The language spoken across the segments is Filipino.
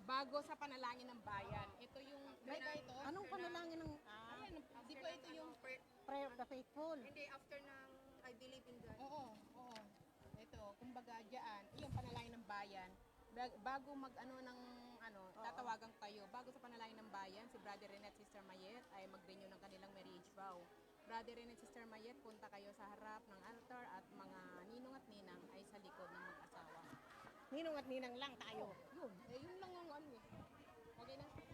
bago sa panalangin ng bayan. Ito yung ito. Anong panalangin ng Ayan, di ba ito yung prayer of the faithful? Hindi, after ng I believe in God. Oo. Ito, kumbaga diyan, yung panalangin ng bayan. Bago mag-ano ng tatawagan kayo. Bago sa panalangin ng bayan, si Brother Rene at Sister Mayet ay mag-renew ng kanilang marriage vow. Brother Rene at Sister Mayet, punta kayo sa harap ng altar at mga ninong at ninang ay sa likod ng mag-asawa. Ninong at ninang lang tayo. Yun lang ang ano eh. Okay na? Okay.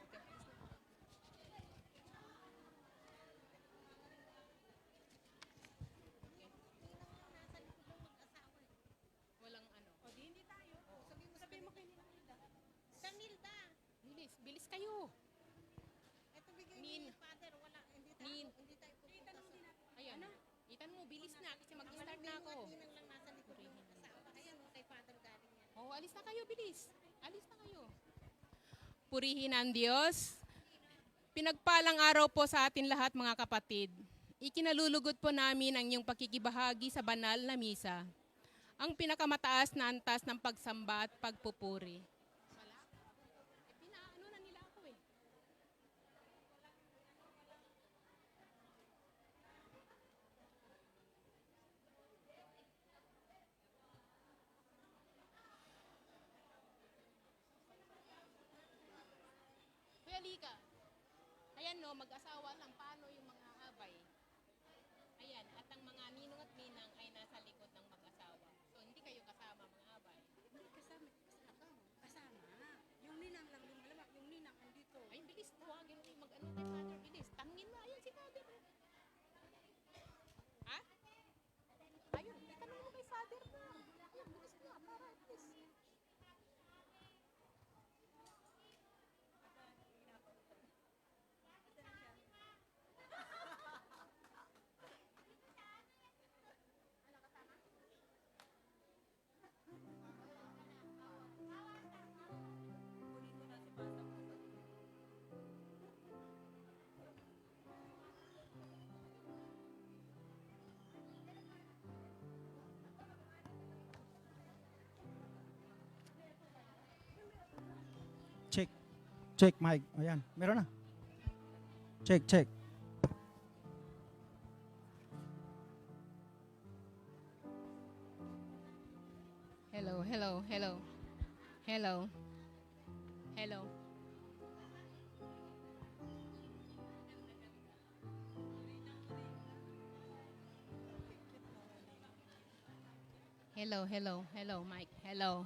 Walang ano. O di hindi tayo. Sabihin mo kay Ninang Nilda. Sa Nilda. Bilis kayo. Ito bigay Nin. ni Father. Wala. Hindi tayo. Nin. Hindi tayo pupunta sa... Ayan. Itan mo, bilis na kasi mag-start na ako. Ninang lang nasa likod ng mag-asawa. Ayan, kay Father galing yan. Oh, alis na kayo, bilis. Alis na kayo. Purihin ang Diyos. Pinagpalang araw po sa atin lahat mga kapatid. Ikinalulugod po namin ang iyong pakikibahagi sa banal na misa. Ang pinakamataas na antas ng pagsamba at pagpupuri. Wala? Pinaano na nila ako eh. Kuya Lika, ayan no, mag-asawa lang. Paano yung mga abay? Ayan, at ang mga ninong at ninang ay nasa likod ng mag-asawa. So, hindi kayo kasama mga abay. Hindi kasama. Yung ninang lang lumalabak. Yung ninang andito. Ay, bilis, tawagin mo yung mag-ano kay Father, bilis. Tangin na, ayan si Father. Ha? Ayun, itanong mo kay Father na. Ayan, bilis na, para, bilis. Check. Check, mic. Ayan, meron na. Check. Hello. Hello, Mike. Hello.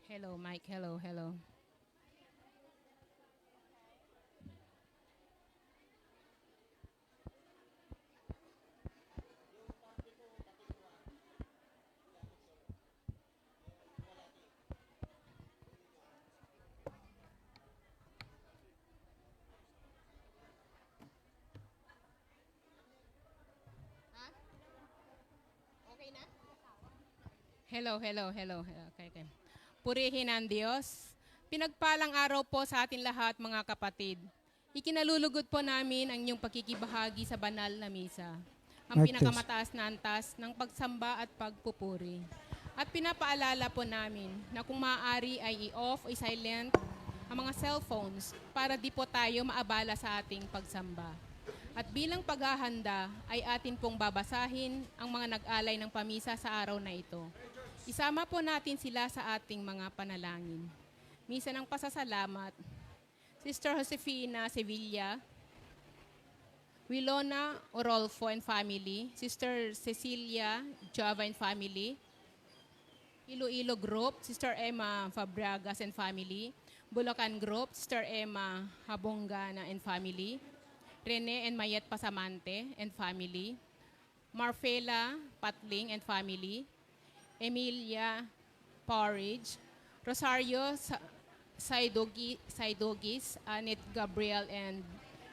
Hello, Mike. Hello. Ha? Okay na? Hello. Okay. Purihin ang Diyos. Pinagpalang araw po sa atin lahat mga kapatid. Ikinalulugod po namin ang inyong pakikibahagi sa banal na misa. Ang pinakamataas na antas ng pagsamba at pagpupuri. At pinapaalala po namin na kung maaari ay i-off, i-silent ang mga cellphones para di po tayo maabala sa ating pagsamba. At bilang paghahanda ay atin pong babasahin ang mga nag-alay ng pamisa sa araw na ito. Isama po natin sila sa ating mga panalangin. Misa ng pasasalamat, Sister Josefina Sevilla, Wilona Orolfo and family, Sister Cecilia Java and family, Iloilo Group, Sister Emma Fabriagas and family, Bulacan Group, Sister Emma Habongana and family, Rene and Mayet Pasamante and family, Marfela Patling and family, Emilia Porridge, Rosario Saidogis, Annette Gabriel and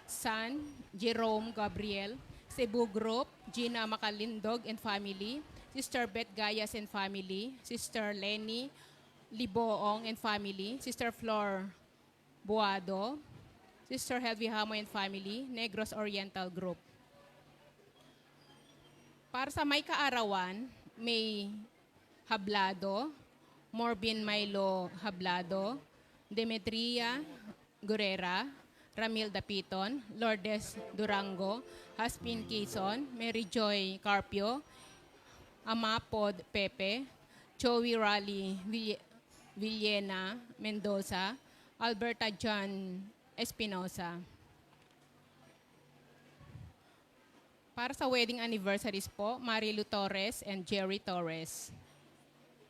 son, Jerome Gabriel, Cebu Group, Gina Macalindog and family, Sister Beth Gayas and family, Sister Lenny Liboong and family, Sister Flor Buado, Sister Helvi Hamo and family, Negros Oriental Group. Para sa may kaarawan, may Hablado, Morbin Milo Hablado, Demetria Gurera, Ramil Dapiton, Lourdes Durango, Haspin Quezon, Mary Joy Carpio, Amapod Pepe, Joey Raleigh Villena Mendoza, Alberta John Espinosa. Para sa wedding anniversaries po, Marilu Torres and Jerry Torres.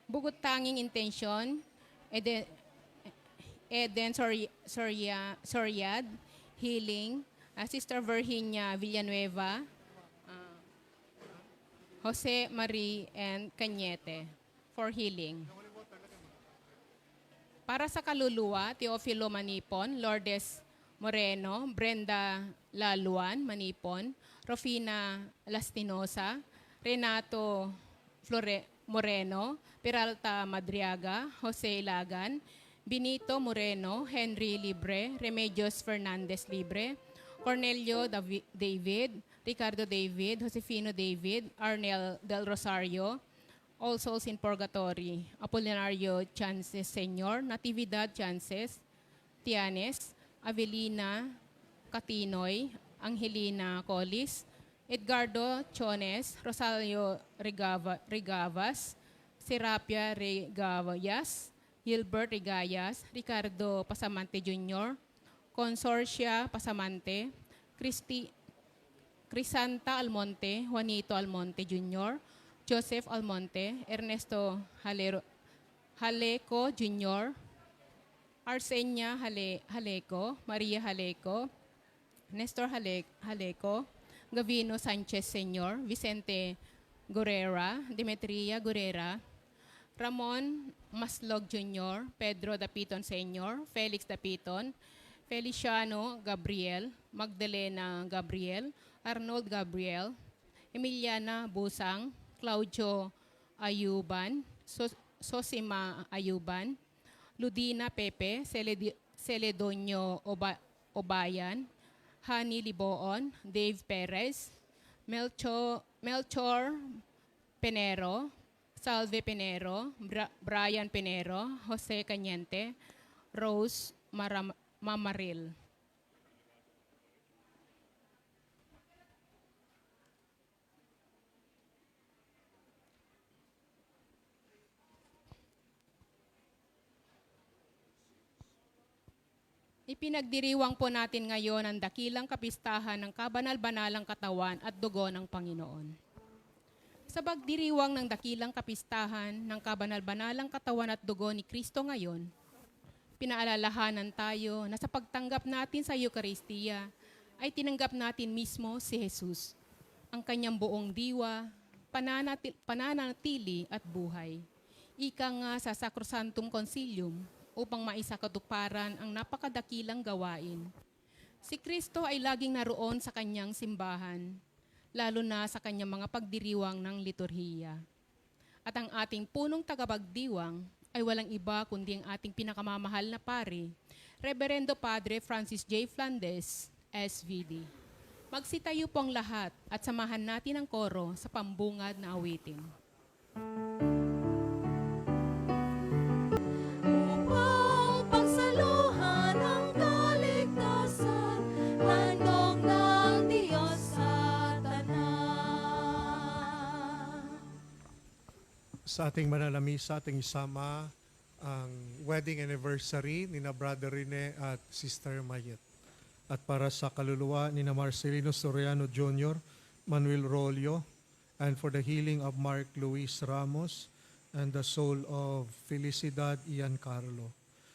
Bukod tanging intention, Eden Soriad, Healing, Sister Virginia Villanueva, Jose Marie and Cañete for healing. Para sa kaluluwa, Teofilo Manipon, Lourdes Moreno, Brenda Laluan Manipon, Rofina Lastinosa, Renato Moreno, Peralta Madriaga, Jose Lagan, Benito Moreno, Henry Libre, Remedios Fernandez Libre, Cornelio David, Ricardo David, Josefino David, Arnel Del Rosario, All Souls in Purgatory, Apolinario Chances Senior, Natividad Chances, Tianes, Avelina Catinoy, Angelina Colis, Edgardo Chones, Rosario Regavas, Serapia Regavas, Gilbert Regayas, Ricardo Pasamante Jr., Consorcia Pasamante, Crisanta Almonte, Juanito Almonte Jr., Joseph Almonte, Ernesto Haleco Jr., Arsenia Haleco, Maria Haleco, Nestor Haleco, Gavino Sanchez Sr., Vicente Guerrera, Demetria Guerrera, Ramon Maslog Jr., Pedro Dapiton Sr., Felix Dapiton, Feliciano Gabriel, Magdalena Gabriel, Arnold Gabriel, Emiliana Busang, Claudio Ayuban, Sosima Ayuban, Ludina Pepe, Celedonio Obayan, Hani Liboon, Dave Perez, Melchor Penero, Salve Penero, Brian Penero, Jose Cañente, Rose Mamaril. Ipinagdiriwang po natin ngayon ang dakilang kapistahan ng kabanal-banalang katawan at dugo ng Panginoon. Sa pagdiriwang ng dakilang kapistahan ng kabanal-banalang katawan at dugo ni Kristo ngayon, pinaalalahanan tayo na sa pagtanggap natin sa Eucharistia ay tinanggap natin mismo si Jesus, ang kanyang buong diwa, pananatili at buhay. Ika nga sa Sacrosanctum Concilium, upang maisakatuparan ang napakadakilang gawain. Si Kristo ay laging naroon sa kanyang simbahan, lalo na sa kanyang mga pagdiriwang ng liturhiya. At ang ating punong tagapagdiwang ay walang iba kundi ang ating pinakamamahal na pari, Reverendo Padre Francis J. Flandes, SVD. Magsitayo po ang lahat at samahan natin ang koro sa pambungad na awitin. Sa ating manalami, sa ating isama, ang wedding anniversary ni na Brother Rene at Sister Mayet. At para sa kaluluwa ni na Marcelino Soriano Jr., Manuel Rolio, and for the healing of Mark Luis Ramos and the soul of Felicidad Ian Carlo.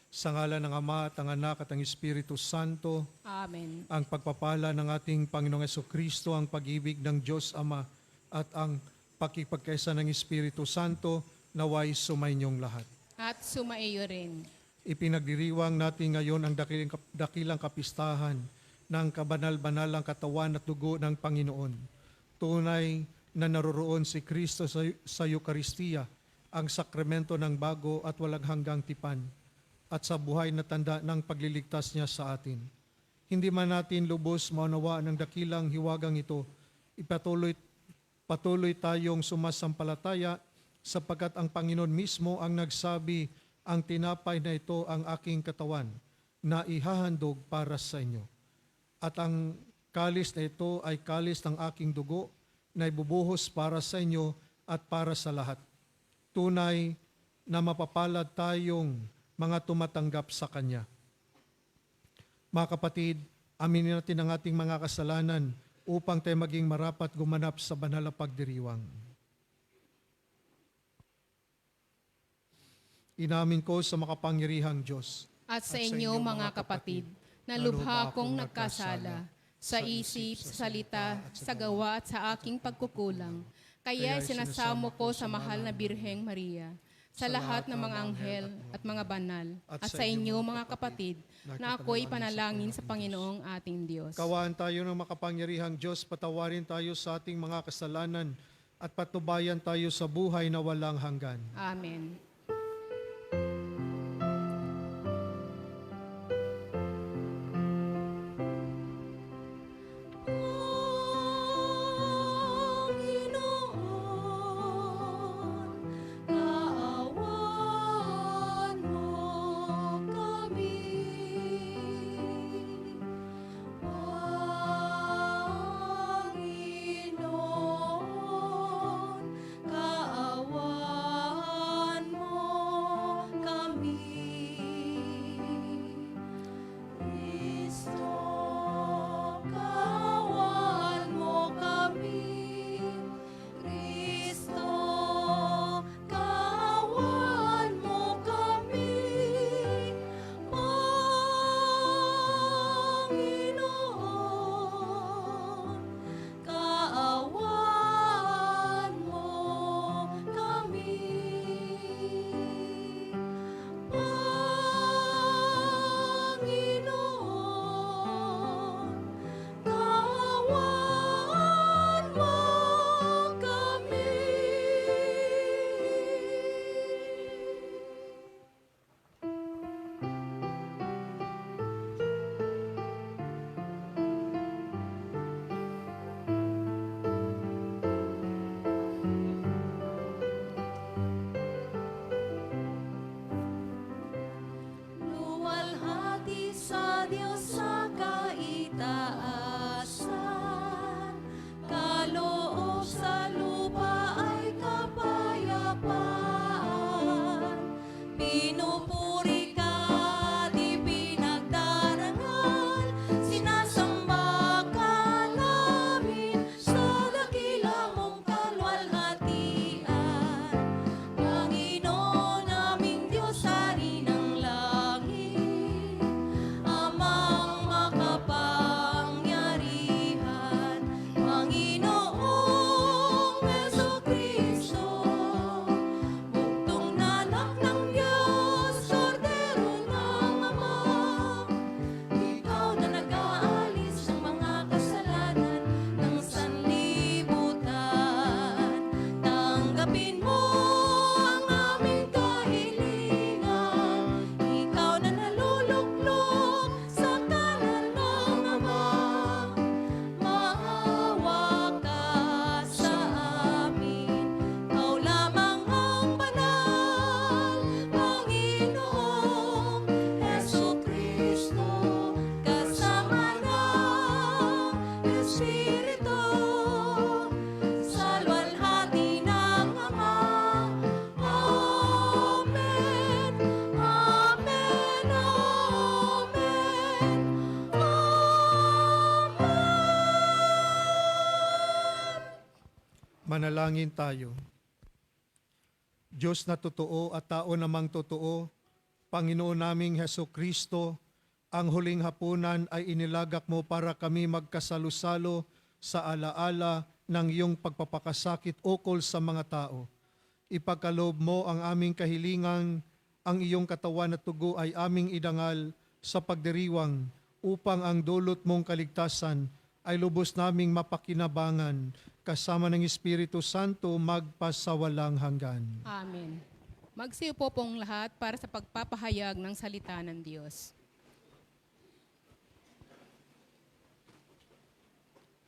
Sa ngalan ng Ama at ang Anak at ang Espiritu Santo, Amen. ang pagpapala ng ating Panginoong Jesucristo, ang pag-ibig ng Diyos Ama at ang pakipagkaisa ng Espiritu Santo, naway sumainyong lahat. At sumaiyo rin. Ipinagdiriwang natin ngayon ang dakilang kapistahan ng kabanal-banalang katawan at dugo ng Panginoon. Tunay na naroroon si Kristo sa Eucharistia ang sakramento ng bago at walang hanggang tipan at sa buhay na tanda ng pagliligtas niya sa atin. Hindi man natin lubos maunawaan ng dakilang hiwagang ito, patuloy tayong sumasampalataya sapagkat ang Panginoon mismo ang nagsabi, ang tinapay na ito ang aking katawan na ihahandog para sa inyo. At ang kalis na ito ay kalis ng aking dugo na ibubuhos para sa inyo at para sa lahat. Tunay na mapapalad tayong mga tumatanggap sa Kanya. Mga kapatid, aminin natin ang ating mga kasalanan upang tayo maging marapat gumanap sa banal na pagdiriwang. Inamin ko sa makapangyarihang Diyos At sa inyo mga kapatid, na lubha akong nagkasala sa isip, sa salita, sa gawa at sa aking pagkukulang. Kaya sinasamo ko sa mahal na Birheng Maria, sa lahat ng mga anghel at mga banal, at sa inyo mga kapatid, na ako'y panalangin sa Panginoong ating Diyos. Kawaan tayo ng makapangyarihang Diyos, patawarin tayo sa ating mga kasalanan at patubayan tayo sa buhay na walang hanggan. Amen. Kaawaan mo kami. Panginoon, kaawaan mo kami. Kristo, kaawaan mo kami. Kristo, kaawaan mo kami. Panginoon, kaawaan mo kami. Panginoon, kaawaan mo kami. Luwalhati sa Diyos sa kaitaasan, kaloob sa lupa ay kapayapaan. Pinupuri ka, di pinagdarangal, sinasamba ka namin sa dakila mong kalwalhatian. Panginoon naming Diyos, Hari ng langit, Amang makapangyarihan, Panginoong Jesucristo, buktong na anak ng Diyos, kordero ng Ama. Ikaw na nag-aalis ng mga kasalanan ng sanlibutan. Tanggapin mo ang aming kahilingan. Ikaw na naluluklok sa kanan ng Ama. Maawa ka sa amin. Ikaw lamang ang banal, Panginoong Jesucristo, kasama ng Espiritu, sa luwalhati ng Ama. Amen. Amen. Manalangin tayo. Diyos na totoo at tao namang totoo, Panginoon naming Heso Kristo, ang huling hapunan ay inilagak mo para kami magkasalo-salo sa alaala ng iyong pagpapakasakit ukol sa mga tao. Ipagkaloob mo ang aming kahilingang, ang iyong katawan at tugo ay aming idangal sa pagdiriwang upang ang dulot mong kaligtasan ay lubos naming mapakinabangan kasama ng Espiritu Santo, magpasawalang hanggan. Amen. Magsiupo pong lahat para sa pagpapahayag ng salita ng Diyos.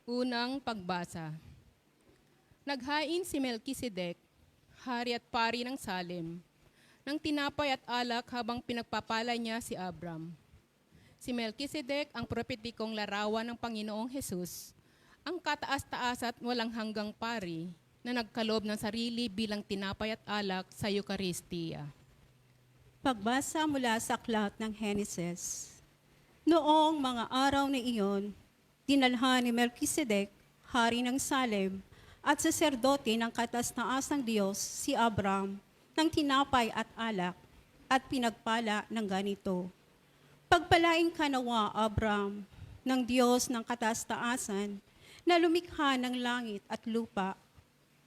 Unang pagbasa. Naghain si Melkisedek, hari at pari ng Salem, ng tinapay at alak habang pinagpapala niya si Abram. Si Melkisedek ang propetikong larawan ng Panginoong Hesus, ang kataas-taas at walang hanggang pari na nagkaloob ng sarili bilang tinapay at alak sa Eucharistia. Pagbasa mula sa aklat ng Henesis. Noong mga araw na iyon, dinalhan ni Melkisedek, hari ng Salem, at saserdote ng katas-taasang Diyos si Abram ng tinapay at alak at pinagpala ng ganito. Pagpalain ka nawa, Abram, ng Diyos ng katas-taasan na lumikha ng langit at lupa.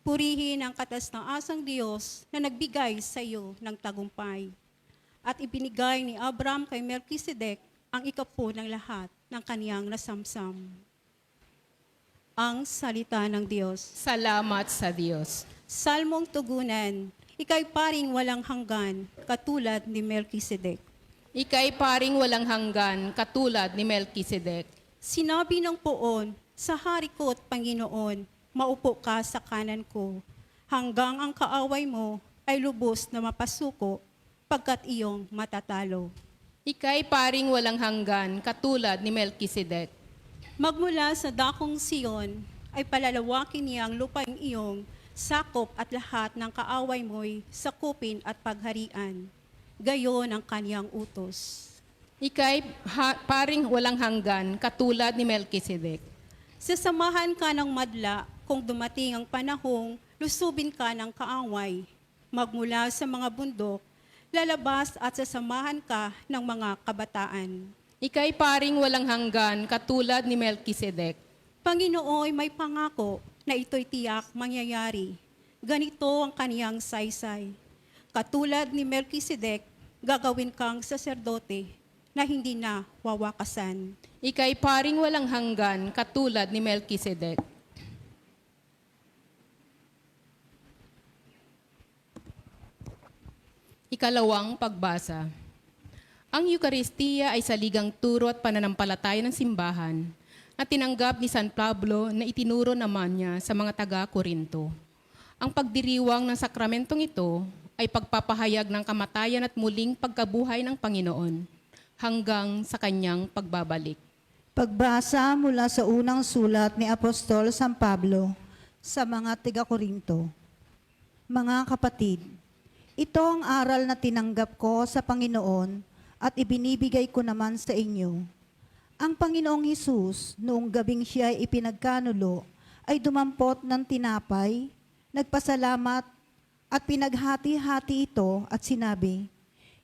Purihin ang katas-taasang Diyos na nagbigay sa iyo ng tagumpay. At ibinigay ni Abram kay Melkisedek ang ikapo ng lahat ng kaniyang nasamsam. Ang salita ng Diyos. Salamat sa Diyos. Salmong tugunan, ika'y paring walang hanggan, katulad ni Melkisedek. Ika'y paring walang hanggan, katulad ni Melkisedek. Sinabi ng poon, sa hari ko at Panginoon, maupo ka sa kanan ko, hanggang ang kaaway mo ay lubos na mapasuko, pagkat iyong matatalo. Ika'y paring walang hanggan, katulad ni Melkisedek. Magmula sa dakong Siyon, ay palalawakin niya ang lupaing iyong sakop at lahat ng kaaway mo'y sakupin at pagharian. Gayon ang kaniyang utos. Ika'y paring walang hanggan, katulad ni Melkisedek. Sasamahan ka ng madla kung dumating ang panahong lusubin ka ng kaaway. Magmula sa mga bundok, lalabas at sasamahan ka ng mga kabataan. Ika'y paring walang hanggan, katulad ni Melkisedek. Panginoon may pangako na ito'y tiyak mangyayari. Ganito ang kaniyang saysay. Katulad ni Melkisedek, gagawin kang saserdote na hindi na wawakasan. Ika'y paring walang hanggan, katulad ni Melkisedek. Ikalawang pagbasa. Ang Eucharistia ay saligang turo at pananampalataya ng simbahan na tinanggap ni San Pablo na itinuro naman niya sa mga taga-Korinto. Ang pagdiriwang ng sakramentong ito ay pagpapahayag ng kamatayan at muling pagkabuhay ng Panginoon hanggang sa kanyang pagbabalik. Pagbasa mula sa unang sulat ni Apostol San Pablo sa mga taga-Korinto. Mga kapatid, ito ang aral na tinanggap ko sa Panginoon at ibinibigay ko naman sa inyo. Ang Panginoong Hesus, noong gabing siya ay ipinagkanulo, ay dumampot ng tinapay, nagpasalamat at pinaghati-hati ito at sinabi,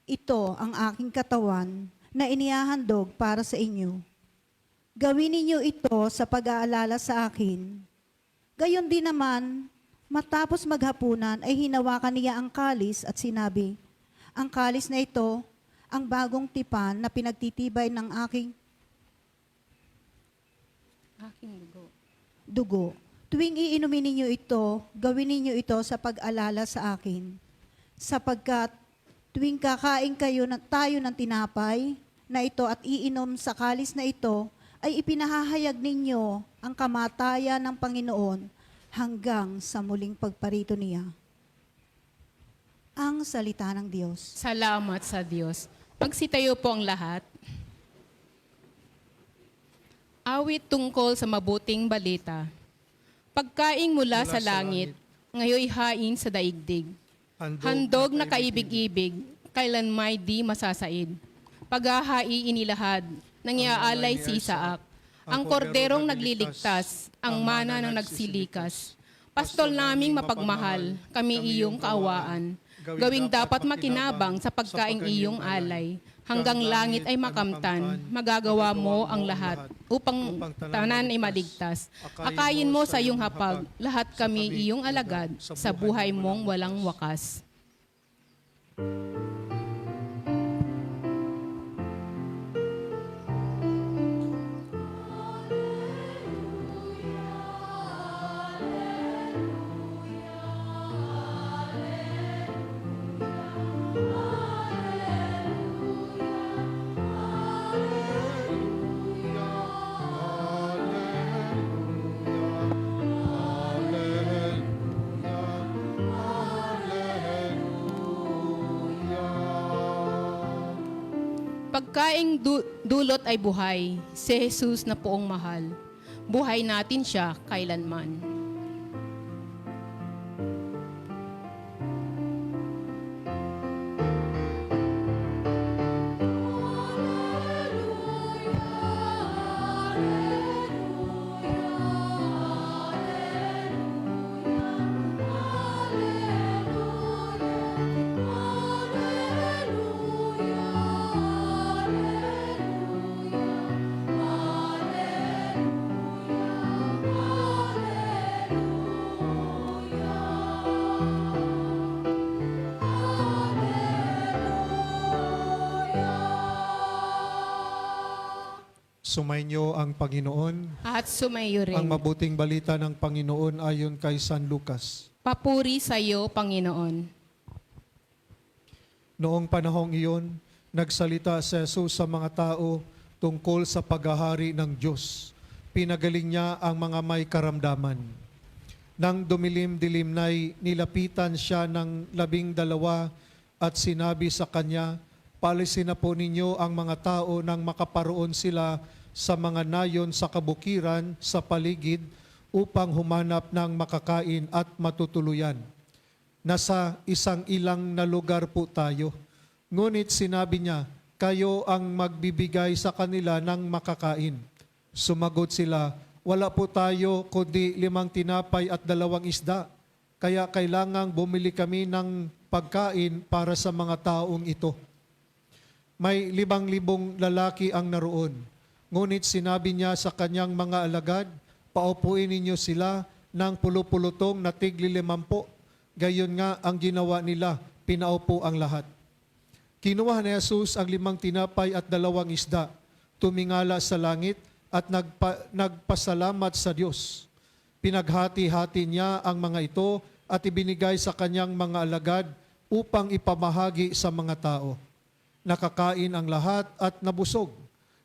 "Ito ang aking katawan na inihahandog para sa inyo. Gawin ninyo ito sa pag-aalala sa akin." Gayon din naman, matapos maghapunan ay hinawakan niya ang kalis at sinabi, "Ang kalis na ito, ang bagong tipan na pinagtitibay ng aking dugo. Tuwing iinumin ninyo ito, gawin ninyo ito sa pag-alala sa akin. Sapagkat tuwing kakain tayo ng tinapay na ito at iinom sa kalis na ito, ay ipinahahayag ninyo ang kamatayan ng Panginoon hanggang sa muling pagparito niya." Ang salita ng Diyos. Salamat sa Diyos. Magsitayo po ang lahat. Awit tungkol sa mabuting balita. Pagkaing mula sa langit, ngayoy hain sa daigdig. Handog na kaibig-ibig, kailan may di masasaid. Paghahai inilahad, nangyaalay si Isaak. Ang korderong nagliligtas, ang mana ng nagsilikas. Pastol naming mapagmahal, kami iyong kaawaan. Gawing dapat makinabang sa pagkaing iyong alay. Hanggang langit ay makamtan, magagawa mo ang lahat upang tanan ay maligtas. Akayin mo sa iyong hapag, lahat kami iyong alagad sa buhay mong walang wakas. pagkaing dulot ay buhay, si Jesus na poong mahal. Buhay natin siya kailanman. Sumainyo ang Panginoon. At sumayo rin. Ang mabuting balita ng Panginoon ayon kay San Lucas. Papuri sa iyo, Panginoon. Noong panahong iyon, nagsalita si Jesus sa mga tao tungkol sa paghahari ng Diyos. Pinagaling niya ang mga may karamdaman. Nang dumilim-dilim na'y nilapitan siya ng 12 at sinabi sa kanya, "Paalisin na po ninyo ang mga tao nang makaparoon sila sa mga nayon sa kabukiran sa paligid upang humanap ng makakain at matutuluyan. Nasa isang ilang na lugar po tayo. Ngunit sinabi niya, kayo ang magbibigay sa kanila ng makakain." Sumagot sila, "Wala po tayo kundi 5 tinapay at 2 isda. Kaya kailangang bumili kami ng pagkain para sa mga taong ito." May 5,000 lalaki ang naroon. Ngunit sinabi niya sa kanyang mga alagad, "Paupuin ninyo sila ng pulupulutong na tigli 50. Gayon nga ang ginawa nila, pinaupo ang lahat. Kinuha ni Jesus ang 5 tinapay at 2 isda, tumingala sa langit at nagpasalamat sa Diyos. Pinaghati-hati niya ang mga ito at ibinigay sa kanyang mga alagad upang ipamahagi sa mga tao. Nakakain ang lahat at nabusog.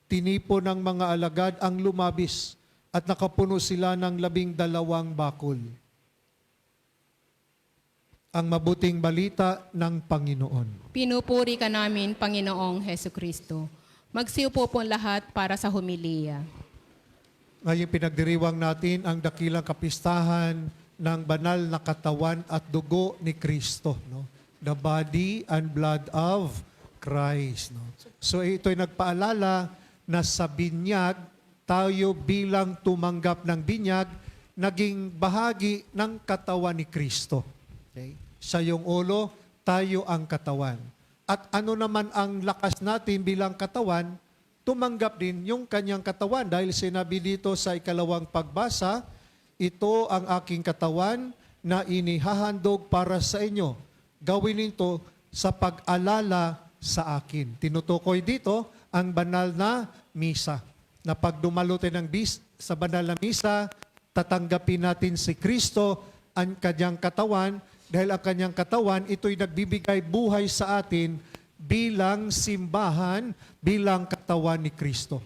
Tinipon ng mga alagad ang lumabis at nakapuno sila ng 12 bakul. Ang mabuting balita ng Panginoon. Pinupuri ka namin, Panginoong Heso Kristo. Magsiupo po lahat para sa humiliya. Ngayon pinagdiriwang natin ang dakilang kapistahan ng banal na katawan at dugo ni Kristo. No? The body and blood of Christ. No? So ito'y nagpaalala na sa binyag, tayo bilang tumanggap ng binyag, naging bahagi ng katawan ni Kristo. Okay? Siya yung ulo, tayo ang katawan. At ano naman ang lakas natin bilang katawan, tumanggap din yung kanyang katawan. Dahil sinabi dito sa 2 pagbasa, ito ang aking katawan na inihahandog para sa inyo. Gawin ito sa pag-alala sa akin. Tinutukoy dito ang banal na misa. Na pag dumalo tayo sa banal na misa, tatanggapin natin si Kristo, ang kanyang katawan, dahil ang kanyang katawan, ito'y nagbibigay buhay sa atin bilang simbahan, bilang katawan ni Kristo.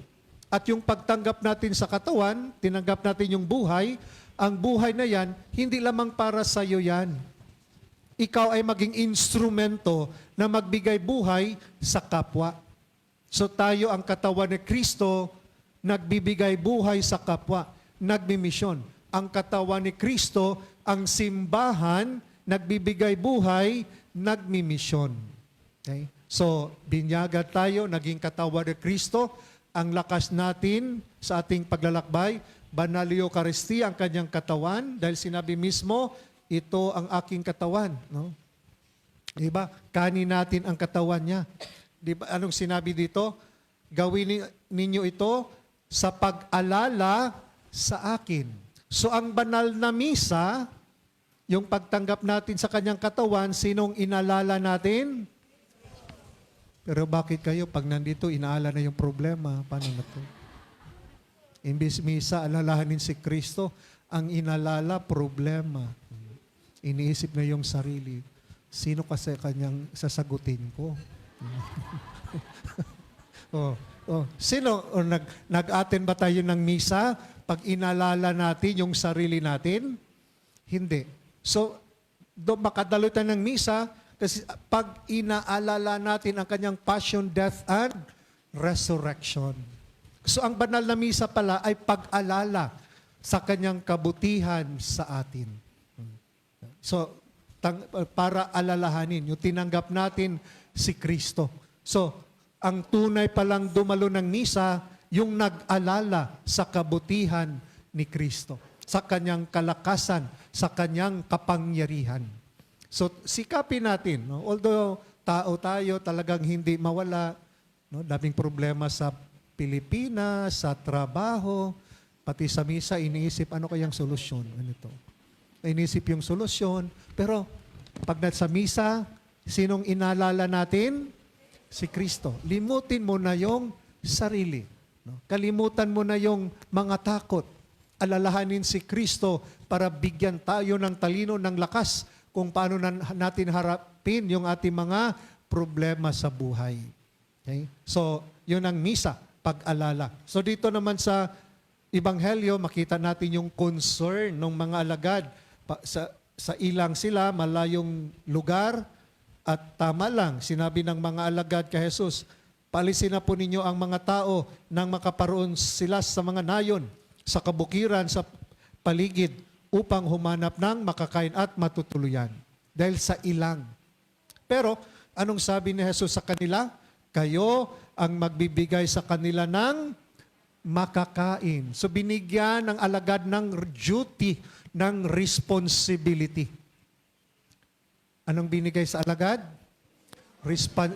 At yung pagtanggap natin sa katawan, tinanggap natin yung buhay, ang buhay na yan, hindi lamang para sa iyo yan. Ikaw ay maging instrumento na magbigay buhay sa kapwa. So tayo ang katawan ni Kristo, nagbibigay buhay sa kapwa, nagmimisyon. Ang katawan ni Kristo, ang simbahan, nagbibigay buhay, nagmimisyon. Okay? So, binyagan tayo, naging katawan ni Kristo, ang lakas natin sa ating paglalakbay, banal Eucharistia ang kanyang katawan, dahil sinabi mismo, ito ang aking katawan. No? Diba? Kanin natin ang katawan niya. Diba? Anong sinabi dito? Gawin ninyo ito sa pag-alala sa akin. So, ang banal na misa, yung pagtanggap natin sa kanyang katawan, sinong inalala natin? Pero bakit kayo, pag nandito, inaala na yung problema? Paano na to? Imbis misa, alalahanin si Kristo, ang inalala, problema. Iniisip na yung sarili. Sino kasi kanyang sasagutin ko? Sino? Nag-attend ba tayo ng misa pag inalala natin yung sarili natin? Hindi. So, makadalo tayo ng misa kasi pag inaalala natin ang kanyang passion, death, and resurrection. So ang banal na misa pala ay pag-alala sa kanyang kabutihan sa atin. So, para alalahanin, yung tinanggap natin si Kristo. So, ang tunay palang dumalo ng misa, yung nag-alala sa kabutihan ni Kristo, sa kanyang kalakasan, sa kanyang kapangyarihan. So, sikapin natin, no? Although tao tayo, talagang hindi mawala, no? Daming problema sa Pilipinas, sa trabaho, pati sa misa, iniisip ano kayang solusyon. Ano ito? Iniisip yung solusyon. Pero pag sa misa, sinong inaalala natin? Si Kristo. Limutin mo na yung sarili. No? Kalimutan mo na yung mga takot. Alalahanin si Kristo para bigyan tayo ng talino, ng lakas kung paano natin harapin yung ating mga problema sa buhay. Okay? So, yun ang misa, pag-alala. So dito naman sa Ebanghelyo, makita natin yung concern ng mga alagad. Sa ilang sila, malayong lugar, at tama lang, sinabi ng mga alagad kay Jesus, paalisin na po ninyo ang mga tao nang makaparoon sila sa mga nayon, sa kabukiran, sa paligid, upang humanap ng makakain at matutuluyan. Dahil sa ilang. Pero, anong sabi ni Jesus sa kanila? Kayo ang magbibigay sa kanila ng makakain. So binigyan ng alagad ng duty, ng responsibility. Anong binigay sa alagad?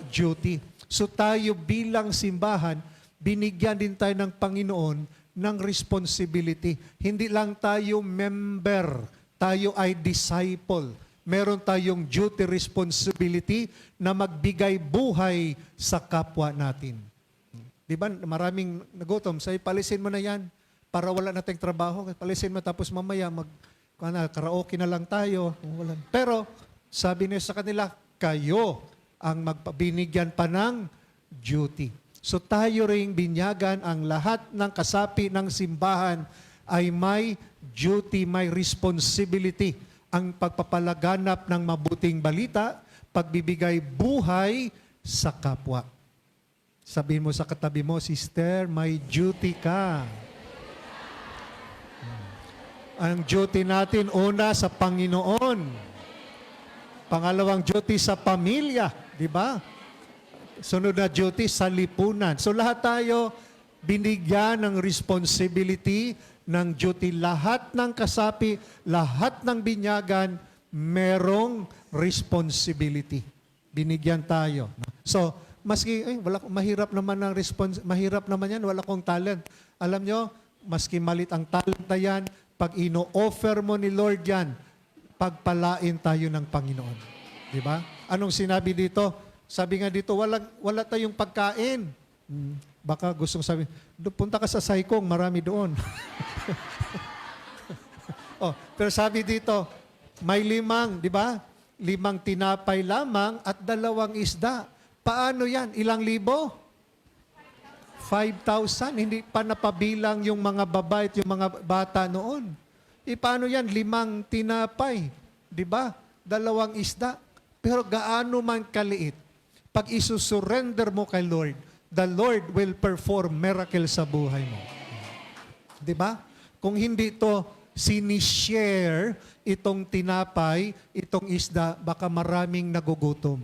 Duty. So tayo bilang simbahan, binigyan din tayo ng Panginoon ng responsibility. Hindi lang tayo member, tayo ay disciple. Meron tayong duty, responsibility na magbigay buhay sa kapwa natin. Di ba, maraming nagutom. Say, palisin mo na yan para wala nating trabaho. Palisin mo tapos mamaya karaoke na lang tayo. Pero, sabi niya sa kanila, kayo ang magpabinigyan pa ng duty. So tayo ring binyagan ang lahat ng kasapi ng simbahan ay may duty, may responsibility. Ang pagpapalaganap ng mabuting balita, pagbibigay buhay sa kapwa. Sabihin mo sa katabi mo, sister, may duty ka. Ang duty natin, una sa Panginoon. Pangalawang duty sa pamilya, di ba? Sunod na duty sa lipunan. So lahat tayo binigyan ng responsibility, ng duty. Lahat ng kasapi, lahat ng binyagan, merong responsibility. Binigyan tayo. So, maski, mahirap naman mahirap naman yan, wala kong talent. Alam nyo, maski malit ang talent na yan, pag ino-offer mo ni Lord yan, pagpalain tayo ng Panginoon. Di ba? Anong sinabi dito? Sabi nga dito, wala tayong pagkain. Baka gustong sabi, punta ka sa Saikong, marami doon. Pero sabi dito, may 5, di ba? 5 tinapay lamang at 2 isda. Paano yan? Ilang libo? 5,000. Hindi pa napabilang yung mga babae at yung mga bata noon. Paano yan? 5 tinapay. Di ba? 2 isda. Pero gaano man kaliit, pag isusurrender mo kay Lord, the Lord will perform miracle sa buhay mo. Di ba? Kung hindi to sinishare itong tinapay, itong isda, baka maraming nagugutom.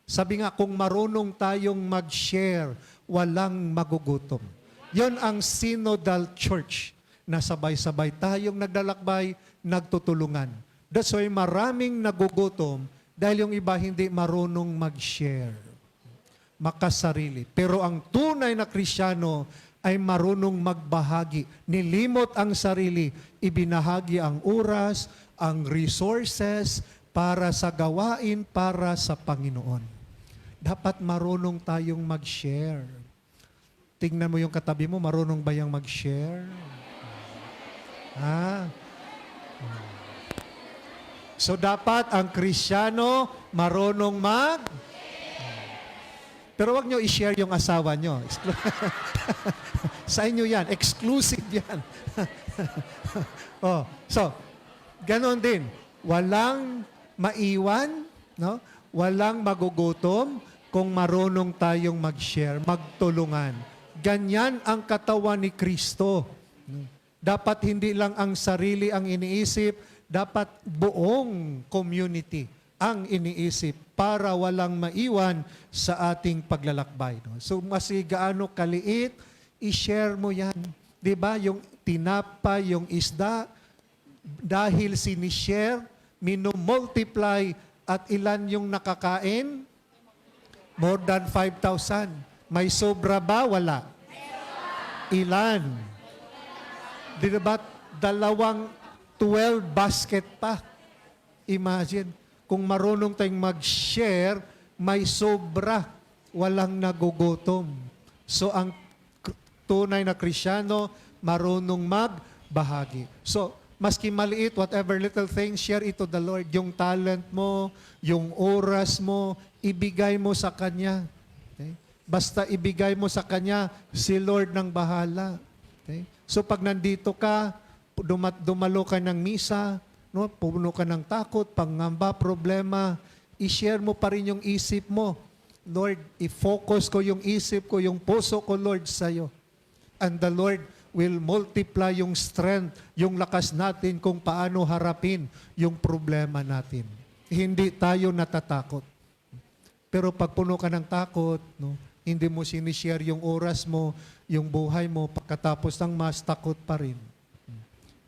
Sabi nga, kung marunong tayong mag-share, walang magugutom. Yon ang synodal church na sabay-sabay tayong naglalakbay, nagtutulungan. That's why maraming nagugutom dahil yung iba hindi marunong mag-share, makasarili. Pero ang tunay na Kristiyano ay marunong magbahagi. Nilimot ang sarili, ibinahagi ang oras, ang resources para sa gawain, para sa Panginoon. Dapat marunong tayong mag-share. Tingnan mo yung katabi mo, marunong ba yung mag-share? So dapat ang Kristiyano marunong Pero wag nyo i-share yung asawa nyo. Sa inyo yan. Exclusive yan. So, ganon din. Walang maiwan, no? Walang magugutom, kung marunong tayong mag-share, magtulungan. Ganyan ang katawan ni Kristo. Dapat hindi lang ang sarili ang iniisip, dapat buong community ang iniisip para walang maiwan sa ating paglalakbay. No? So mas gaano kaliit, i-share mo yan. 'Di ba? Yung tinapay, yung isda, dahil sinishare, minumultiply at ilan yung nakakain? More than 5,000. May sobra ba? Wala. Ilan? Di ba? 12 basket pa. Imagine, kung marunong tayong mag-share, may sobra, walang nagugutom. So ang tunay na Krisyano, marunong magbahagi. So, maski maliit, whatever little thing, share it to the Lord. Yung talent mo, yung oras mo, ibigay mo sa Kanya. Okay? Basta ibigay mo sa Kanya, si Lord nang bahala. Okay? So pag nandito ka, dumalo ka ng misa, no, puno ka ng takot, pangamba, problema, i-share mo pa rin yung isip mo. Lord, i-focus ko yung isip ko, yung puso ko, Lord, sa'yo. And the Lord will multiply yung strength, yung lakas natin kung paano harapin yung problema natin. Hindi tayo natatakot. Pero pag puno ka ng takot, no, hindi mo sinishare yung oras mo, yung buhay mo, pagkatapos ng mas, takot pa rin.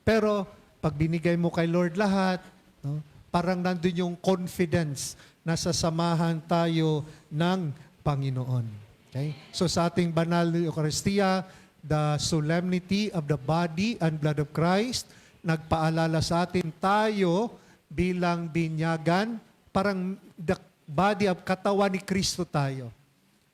Pero pag binigay mo kay Lord lahat, no, parang nandun yung confidence na sasamahan tayo ng Panginoon. Okay? So sa ating banal na Eucharistia, the solemnity of the body and blood of Christ, nagpaalala sa atin tayo bilang binyagan, parang the body of katawan ni Kristo tayo.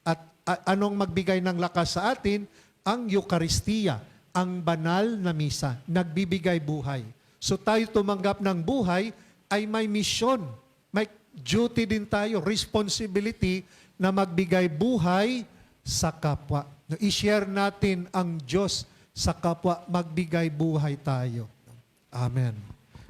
At anong magbigay ng lakas sa atin? Ang Eucharistia, ang banal na misa, nagbibigay buhay. So tayo tumanggap ng buhay ay may misyon, may duty din tayo, responsibility na magbigay buhay sa kapwa. I-share natin ang Diyos sa kapwa, magbigay buhay tayo. Amen.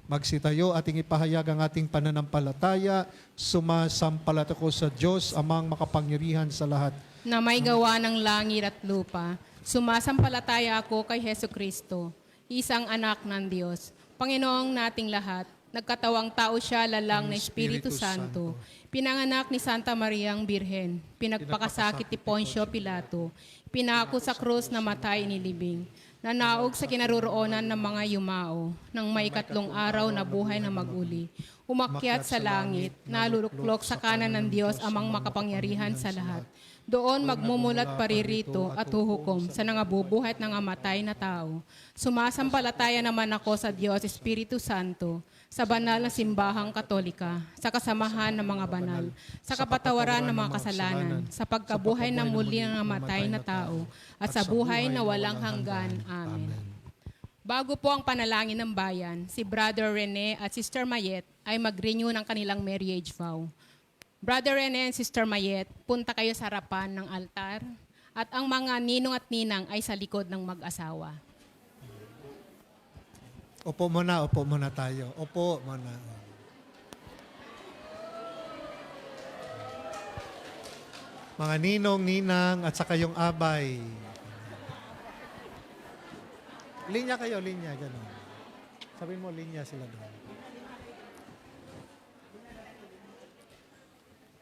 Magsitayo, ating ipahayag ang ating pananampalataya, sumasampalataya ko sa Diyos, amang makapangyarihan sa lahat. Na may gawa ng langit at lupa, sumasampalataya ako kay Hesu Kristo, isang anak ng Diyos, Panginoong nating lahat. Nagkatawang tao siya, lalang na Espiritu Santo. Pinanganak ni Santa Mariang Birhen. Pinagpakasakit ni Poncio Pilato. Pinako sa krus na matay ni libing. Nanaog sa kinaroroonan ng mga yumao. Nang may 3 araw na buhay na maguli. Umakyat sa langit. Naluluklok sa kanan ng Diyos amang makapangyarihan sa lahat. Doon magmumulat paririto at huhukom sa nangabubuhat ng amatay na tao. Sumasampalataya naman ako sa Diyos Espiritu Santo, sa banal na simbahang katolika, sa kasamahan ng mga banal, sa kapatawaran ng mga kasalanan, sa pagkabuhay ng muli ng namatay na tao, at sa buhay na walang hanggan. Amen. Bago po ang panalangin ng bayan, si Brother Rene at Sister Mayet ay mag-renew ng kanilang marriage vow. Brother Rene and Sister Mayet, punta kayo sa harapan ng altar at ang mga ninong at ninang ay sa likod ng mag-asawa. Upo muna tayo. Upo muna. Mga ninong, ninang, at saka yung abay. Linya kayo, linya. Ganun. Sabihin mo, linya sila doon.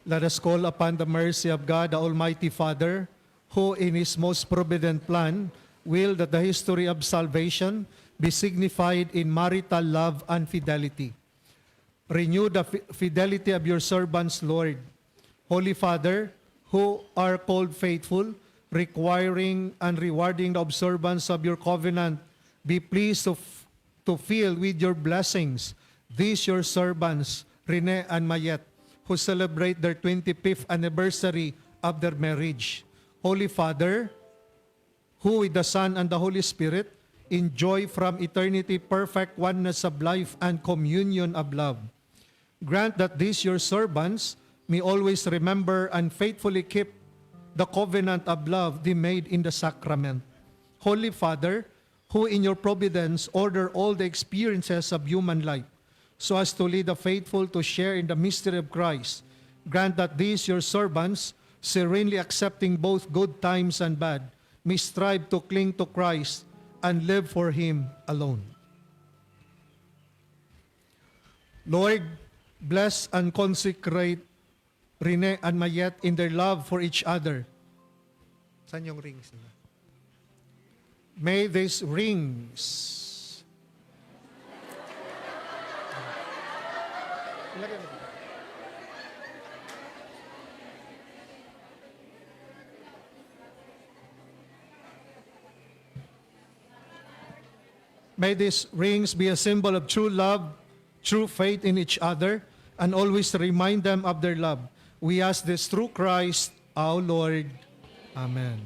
Let us call upon the mercy of God, the Almighty Father, who in His most provident plan will that the history of salvation be signified in marital love and fidelity. Renew the fidelity of your servants, Lord. Holy Father, who are called faithful, requiring and rewarding the observance of your covenant, be pleased to fill with your blessings these your servants, Rene and Mayet, who celebrate their 25th anniversary of their marriage. Holy Father, who with the Son and the Holy Spirit enjoy from eternity perfect oneness of life and communion of love, grant that these your servants may always remember and faithfully keep the covenant of love they made in the sacrament. Holy Father, who in your providence order all the experiences of human life, so as to lead the faithful to share in the mystery of Christ, grant that these your servants serenely accepting both good times and bad, may strive to cling to Christ and live for Him alone. Lord, bless and consecrate Rene and Mayet in their love for each other. Saan yung rings nila? May these rings May these rings be a symbol of true love, true faith in each other, and always remind them of their love. We ask this through Christ, our Lord. Amen.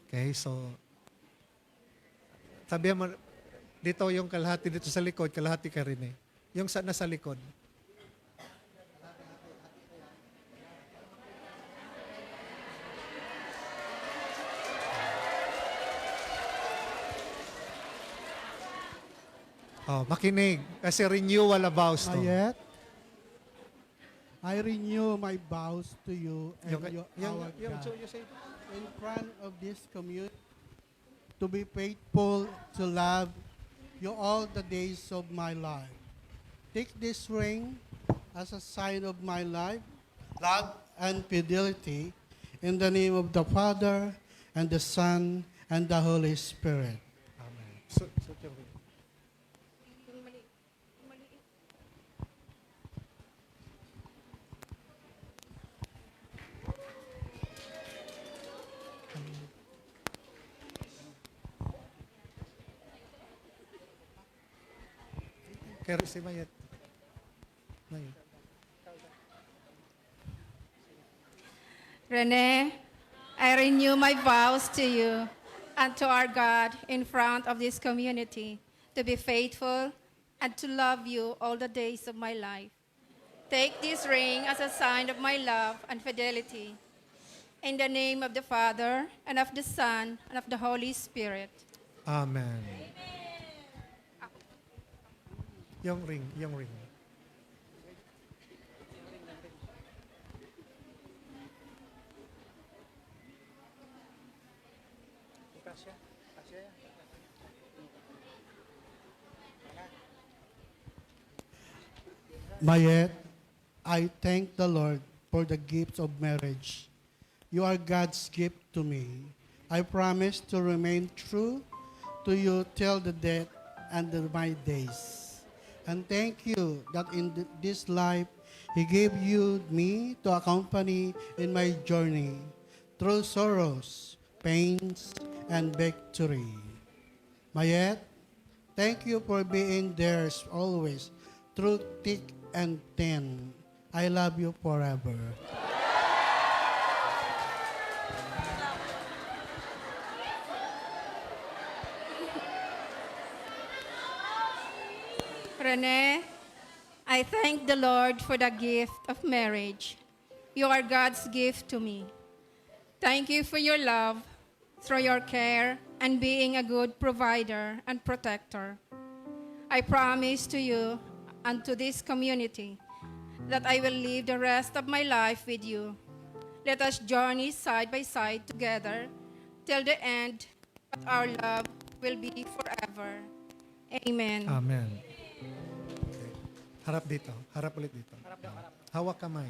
Okay, so sabihan mo, dito yung kalahati dito sa likod, kalahati ka rin eh. Yung nasa likod. Oh, makinig. Kasi renewal of vows to. Mayet, I renew my vows to you and our God in front of this community to be faithful to love you all the days of my life. Take this ring as a sign of my life, love and fidelity in the name of the Father and the Son and the Holy Spirit. Amen. Kaya si Mayet. Mayet. Rene, I renew my vows to you and to our God in front of this community to be faithful and to love you all the days of my life. Take this ring as a sign of my love and fidelity. In the name of the Father, and of the Son, and of the Holy Spirit. Amen. Yung ring, yung ring. Mayet, I thank the Lord for the gift of marriage. You are God's gift to me. I promise to remain true to you till the death and my days. And thank you that in this life, He gave you me to accompany in my journey through sorrows, pains, and victory. Mayet, thank you for being there always through thick and thin. I love you forever. Rene, I thank the Lord for the gift of marriage. You are God's gift to me. Thank you for your love, through your care, and being a good provider and protector. I promise to you and to this community that I will live the rest of my life with you. Let us journey side by side together till the end, but our love will be forever. Amen. Amen. Okay. Harap dito. Harap ulit dito. Hawak kamay.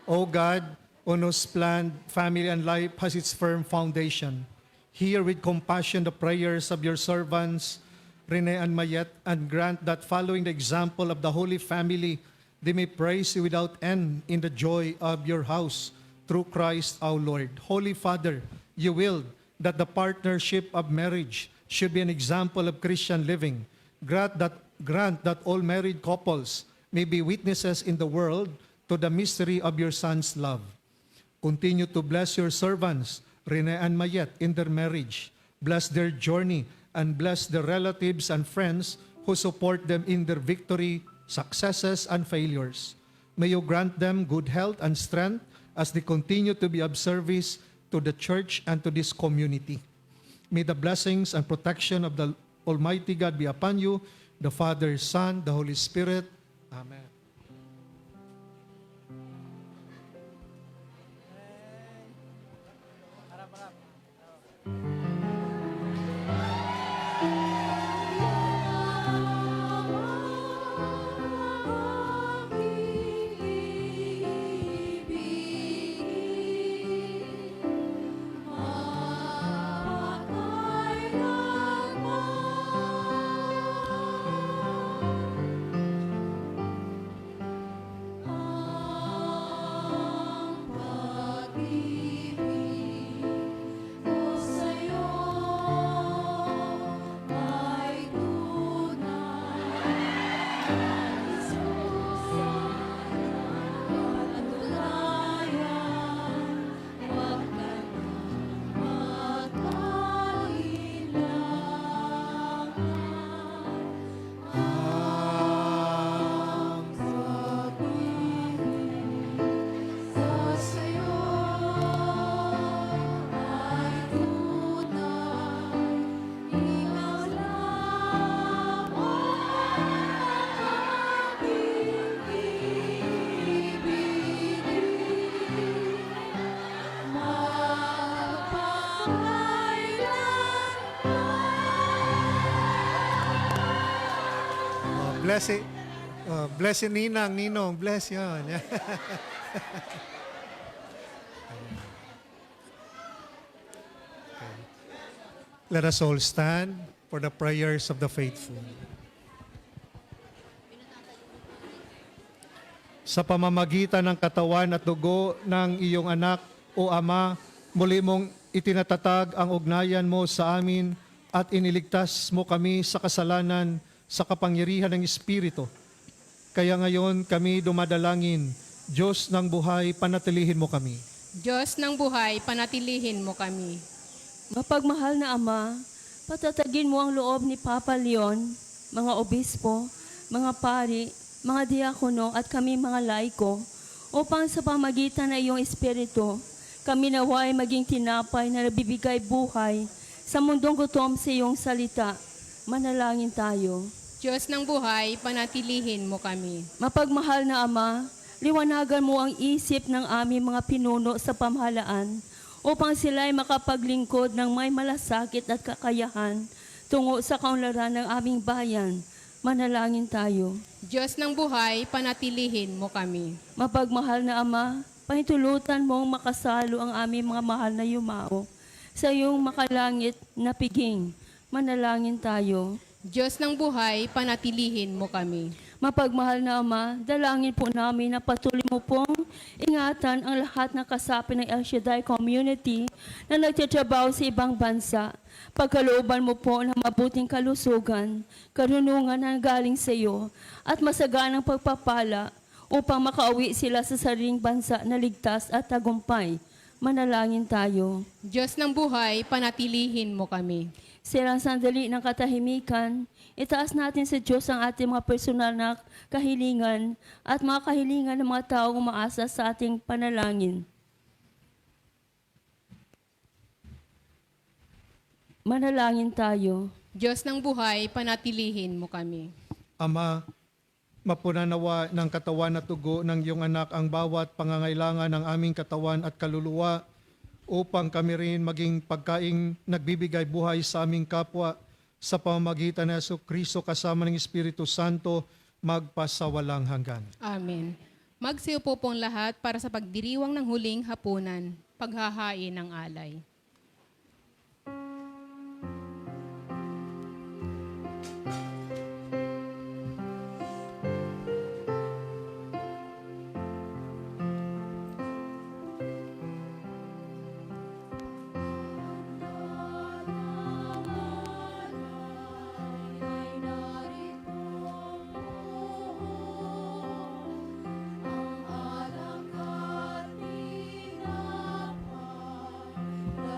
O God, on whose planned family and life has its firm foundation, hear with compassion the prayers of your servants, Rene and Mayet, and grant that following the example of the Holy Family, they may praise you without end in the joy of your house, through Christ our Lord. Holy Father, you willed that the partnership of marriage should be an example of Christian living. Grant that all married couples may be witnesses in the world to the mystery of your Son's love. Continue to bless your servants, Rene and Mayet, in their marriage. Bless their journey and bless their relatives and friends who support them in their victory, successes, and failures. May you grant them good health and strength as they continue to be of service to the church and to this community. May the blessings and protection of the Almighty God be upon you, the Father, Son, the Holy Spirit. Amen. Bless it. Bless it, Ninang, Ninong. Bless yan. Let us all stand for the prayers of the faithful. Sa pamamagitan ng katawan at dugo ng iyong anak, o Ama, muli mong itinatatag ang ugnayan mo sa amin at iniligtas mo kami sa kasalanan sa kapangyarihan ng Espiritu. Kaya ngayon kami dumadalangin, Diyos ng buhay, panatilihin mo kami. Diyos ng buhay, panatilihin mo kami. Mapagmahal na Ama, patatagin mo ang loob ni Papa Leon, mga obispo, mga pari, mga diakono at kami mga laiko, upang sa pamagitan ng iyong Espiritu, kami naway maging tinapay na nabibigay buhay sa mundong gutom sa iyong salita. Manalangin tayo. Diyos ng buhay, panatilihin mo kami. Mapagmahal na Ama, liwanagan mo ang isip ng aming mga pinuno sa pamahalaan upang sila ay makapaglingkod ng may malasakit at kakayahan tungo sa kaunlaran ng aming bayan. Manalangin tayo. Diyos ng buhay, panatilihin mo kami. Mapagmahal na Ama, pahintulutan mong makasalo ang aming mga mahal na yumao sa iyong makalangit na piging. Manalangin tayo. Diyos ng buhay, panatilihin mo kami. Mapagmahal na Ama, dalangin po namin na patuloy mo pong ingatan ang lahat ng kasapi ng El Shaddai community na nagtatrabaho sa ibang bansa. Pagkalooban mo po ng mabuting kalusugan, karunungan na galing sa iyo, at masaganang pagpapala upang makauwi sila sa sariling bansa na ligtas at tagumpay. Manalangin tayo. Diyos ng buhay, panatilihin mo kami. Silang sandali ng katahimikan, itaas natin sa Diyos ang ating mga personal na kahilingan at mga kahilingan ng mga taong umaasa sa ating panalangin. Manalangin tayo. Diyos ng buhay, panatilihin mo kami. Ama, mapunanawa ng katawan at dugo ng iyong anak ang bawat pangangailangan ng aming katawan at kaluluwa upang kami rin maging pagkaing nagbibigay buhay sa aming kapwa sa pamamagitan ng Jesucristo kasama ng Espiritu Santo magpasawalang hanggan. Amen. Magsiupo pong lahat para sa pagdiriwang ng huling hapunan, paghahain ng alay. Ang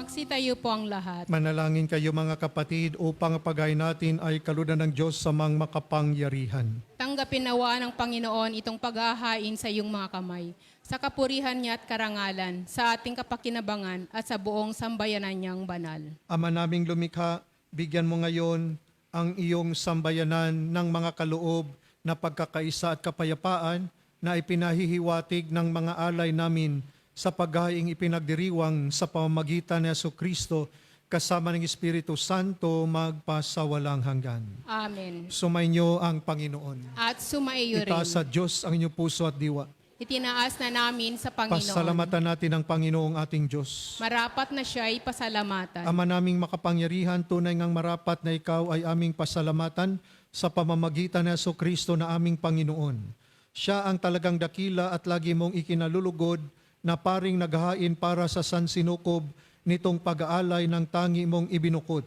Magsitayo po ang lahat. Manalangin kayo mga kapatid upang ang pagay natin ay kalunan ng Diyos sa mga makapangyarihan. Tanggapin nawa ng Panginoon itong paghahain sa iyong mga kamay, sa kapurihan niya at karangalan, sa ating kapakinabangan at sa buong sambayanan niyang banal. Ama naming lumikha, bigyan mo ngayon ang iyong sambayanan ng mga kaloob na pagkakaisa at kapayapaan na ipinahihiwatig ng mga alay namin sa paghahaing ipinagdiriwang sa pamamagitan ni Jesucristo kasama ng Espiritu Santo magpasawalang hanggan. Amen. Sumainyo ang Panginoon. At sumaiyo rin. Itaas sa Diyos ang inyong puso at diwa. Itinaas na namin sa Panginoon. Pasalamatan natin ang Panginoong ating Diyos. Marapat na siya'y pasalamatan. Ama naming makapangyarihan, tunay ngang marapat na ikaw ay aming pasalamatan sa pamamagitan ni Jesucristo na aming Panginoon. Siya ang talagang dakila at lagi mong ikinalulugod na paring naghahain para sa sansinukob nitong pag-aalay ng tangi mong ibinukod.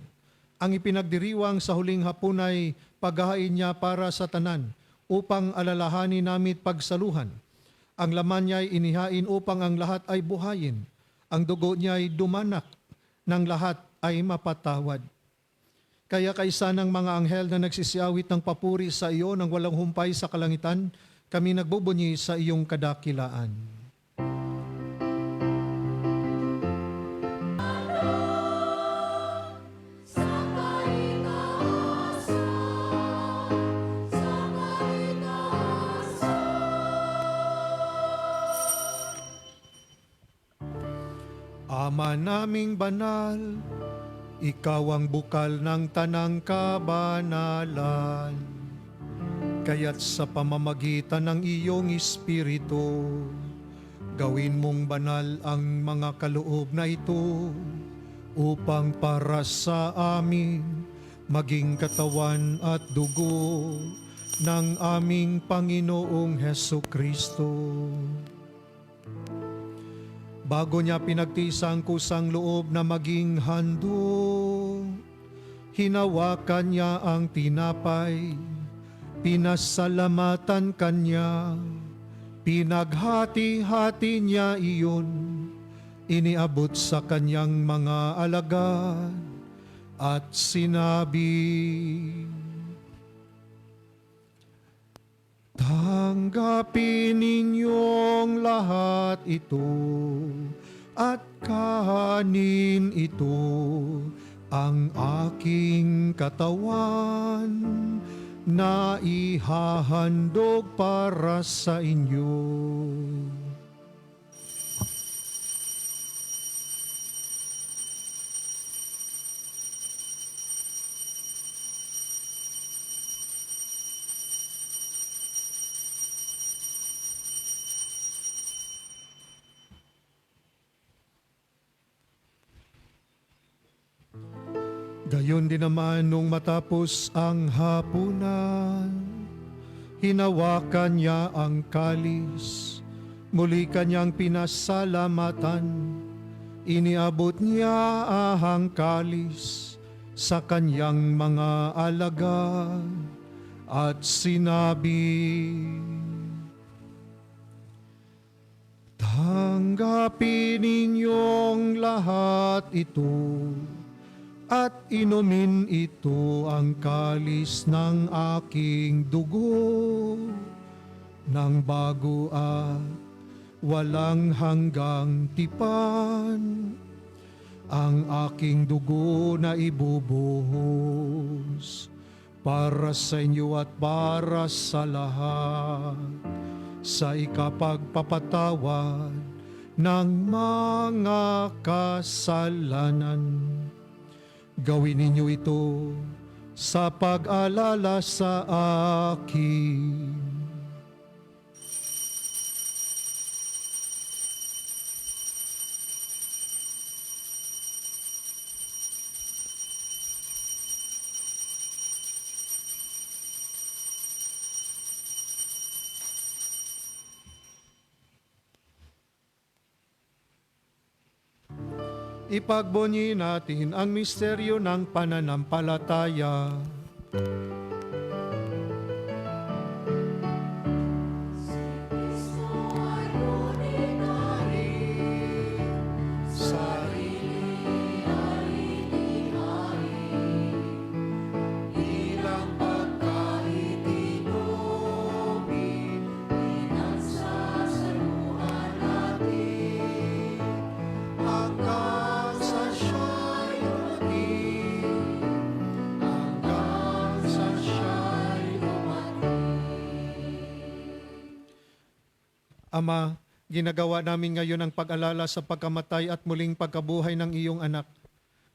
Ang ipinagdiriwang sa huling hapunay paghahain niya para sa tanan upang alalahanin namin pagsaluhan. Ang laman niya ay inihain upang ang lahat ay buhayin. Ang dugo niya ay dumanak ng lahat ay mapatawad. Kaya kaisa ng mga anghel na nagsisiyawit ng papuri sa iyo ng walang humpay sa kalangitan, kami nagbubunyi sa iyong kadakilaan. Ama naming banal, ikaw ang bukal ng tanang kabanalan. Kaya't sa pamamagitan ng iyong Espiritu, gawin mong banal ang mga kaloob na ito upang para sa amin maging katawan at dugo ng aming Panginoong Hesukristo. Bago niya pinagtisang kusang loob na maging handog, hinawakan niya ang tinapay, pinasalamatan kanya, pinaghati-hati niya iyon, iniabot sa kanyang mga alagad at sinabi, tanggapin ninyong lahat ito at kahanin ito ang aking katawan na ihahandog para sa inyo. Gayon din naman nung matapos ang hapunan, hinawakan niya ang kalis, muli kanyang pinasalamatan, iniabot niya ang kalis sa kanyang mga alagad at sinabi, tanggapin ninyong lahat ito at inumin ito ang kalis ng aking dugo ng bago at walang hanggang tipan, ang aking dugo na ibubuhos para sa inyo at para sa lahat sa ikapagpapatawad ng mga kasalanan. Gawin ninyo ito sa pag-alala sa akin. Ipagbunyi natin ang misteryo ng pananampalataya. Sarili Ama, ginagawa namin ngayon ang pag-alala sa pagkamatay at muling pagkabuhay ng iyong anak.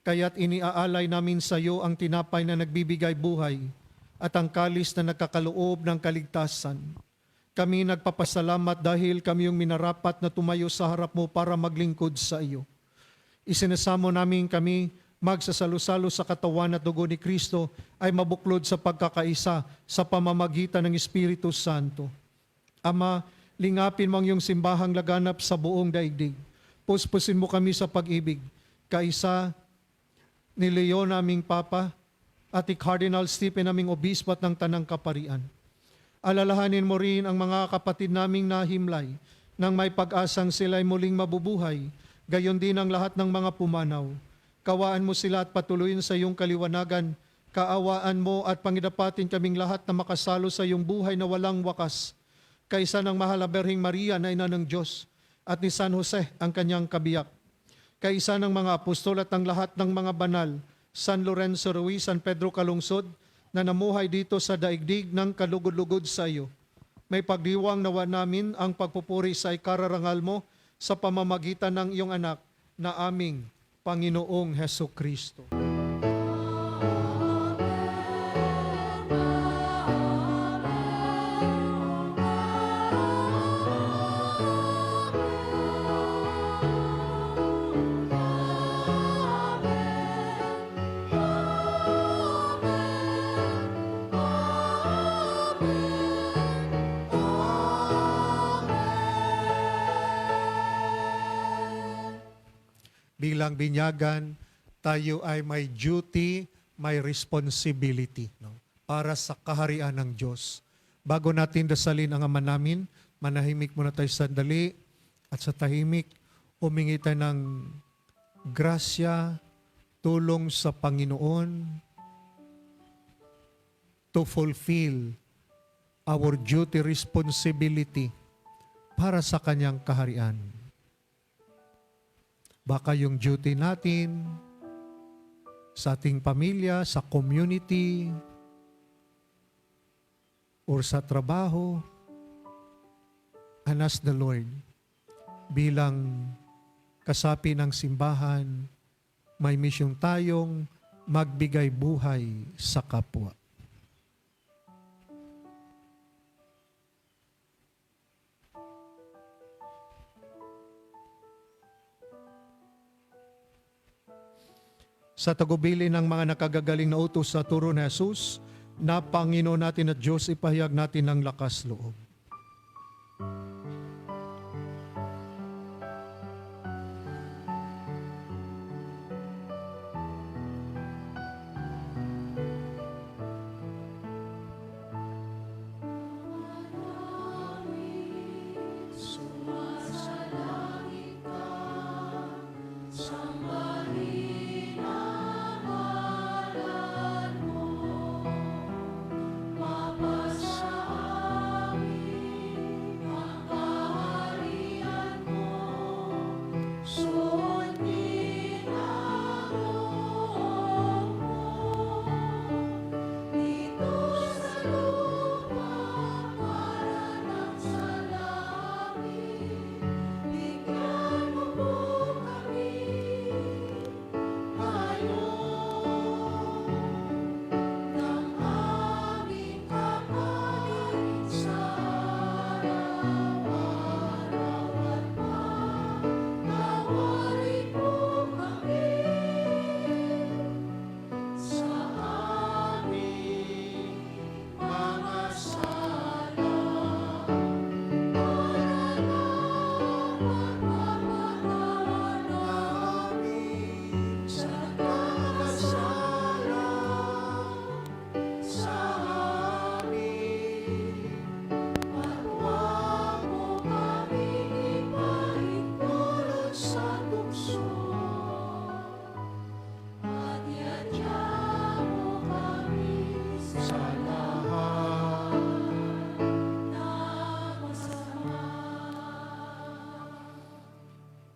Kaya't iniaalay namin sa iyo ang tinapay na nagbibigay buhay at ang kalis na nagkakaloob ng kaligtasan. Kami nagpapasalamat dahil kami yung minarapat na tumayo sa harap mo para maglingkod sa iyo. Isinasamo namin kami magsasalo-salo sa katawan at dugo ni Kristo ay mabuklod sa pagkakaisa sa pamamagitan ng Espiritu Santo. Ama, lingapin mo ang iyong simbahang laganap sa buong daigdig. Puspusin mo kami sa pag-ibig, kaisa ni Leon naming Papa at ni Cardinal Stephen naming Obispo at ng Tanang Kaparian. Alalahanin mo rin ang mga kapatid naming nahimlay nang may pag-asang sila'y muling mabubuhay, gayon din ang lahat ng mga pumanaw. Kawaan mo sila at patuloyin sa iyong kaliwanagan. Kaawaan mo at pangidapatin kaming lahat na makasalo sa iyong buhay na walang wakas. Kaisa ng mahal na Berhing Maria na ina ng Diyos at ni San Jose ang kanyang kabiyak. Kaisa ng mga apostol at ang lahat ng mga banal, San Lorenzo Ruiz, San Pedro Calungsod, na namuhay dito sa daigdig ng kalugod-lugod sa iyo. May pagdiwang nawa namin ang pagpupuri sa ikararangal mo sa pamamagitan ng iyong anak na aming Panginoong Heso Kristo. Bilang binyagan, tayo ay may duty, may responsibility, no? Para sa kaharian ng Diyos. Bago natin dasalin ang Ama namin, manahimik muna tayo sandali at sa tahimik, humingi tayo ng grasya, tulong sa Panginoon to fulfill our duty, responsibility para sa Kanyang kaharian. Baka yung duty natin sa ating pamilya, sa community, or sa trabaho, and ask the Lord, bilang kasapi ng simbahan, may misyong tayong magbigay buhay sa kapwa. Sa tagubilin ng mga nakagagaling na utos sa turo ni Jesus, na Panginoon natin at Diyos, ipahayag natin ng lakas loob.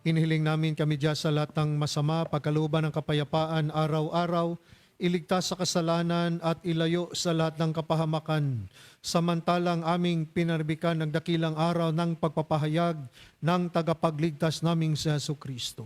Hinihiling namin kami dyan sa lahat ng masama, pagkalooban ng kapayapaan, araw-araw, iligtas sa kasalanan at ilayo sa lahat ng kapahamakan. Samantalang aming pinarbikan ng dakilang araw ng pagpapahayag ng tagapagligtas naming si Jesucristo.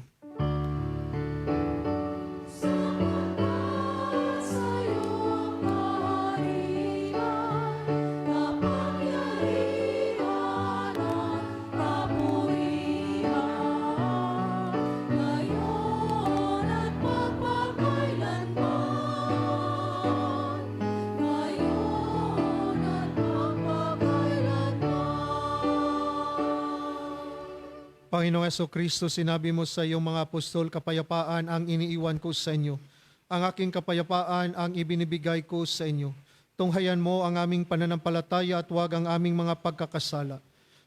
Panginoong Jesucristo, sinabi mo sa iyong mga apostol, kapayapaan ang iniiwan ko sa inyo. Ang aking kapayapaan ang ibinibigay ko sa inyo. Tunghayan mo ang aming pananampalataya at huwag ang aming mga pagkakasala.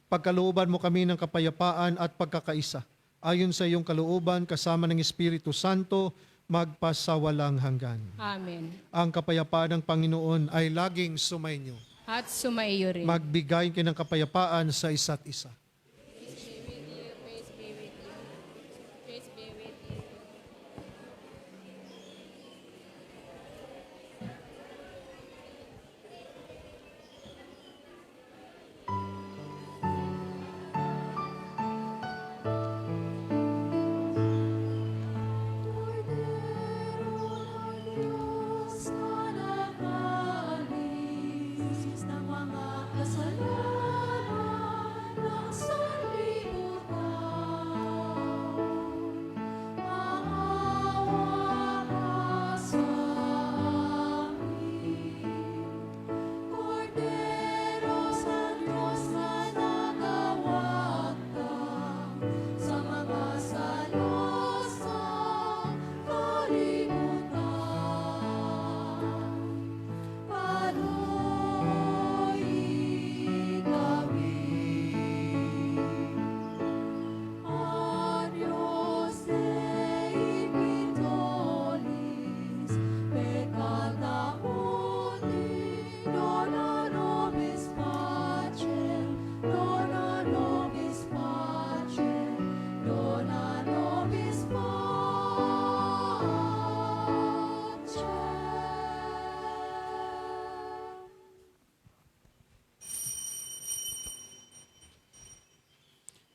Pagkalooban mo kami ng kapayapaan at pagkakaisa. Ayon sa iyong kalooban, kasama ng Espiritu Santo, magpasawalang hanggan. Amen. Ang kapayapaan ng Panginoon ay laging sumainyo. At sumaiyo rin. Magbigay kayo ng kapayapaan sa isa't isa.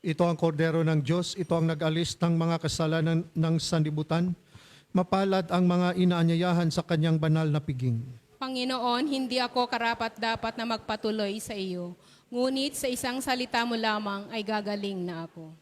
Ito ang kordero ng Diyos, ito ang nag-alis ng mga kasalanan ng sanlibutan. Mapalad ang mga inaanyayahan sa kanyang banal na piging. Panginoon, hindi ako karapat-dapat na magpatuloy sa iyo. Ngunit sa isang salita mo lamang ay gagaling na ako.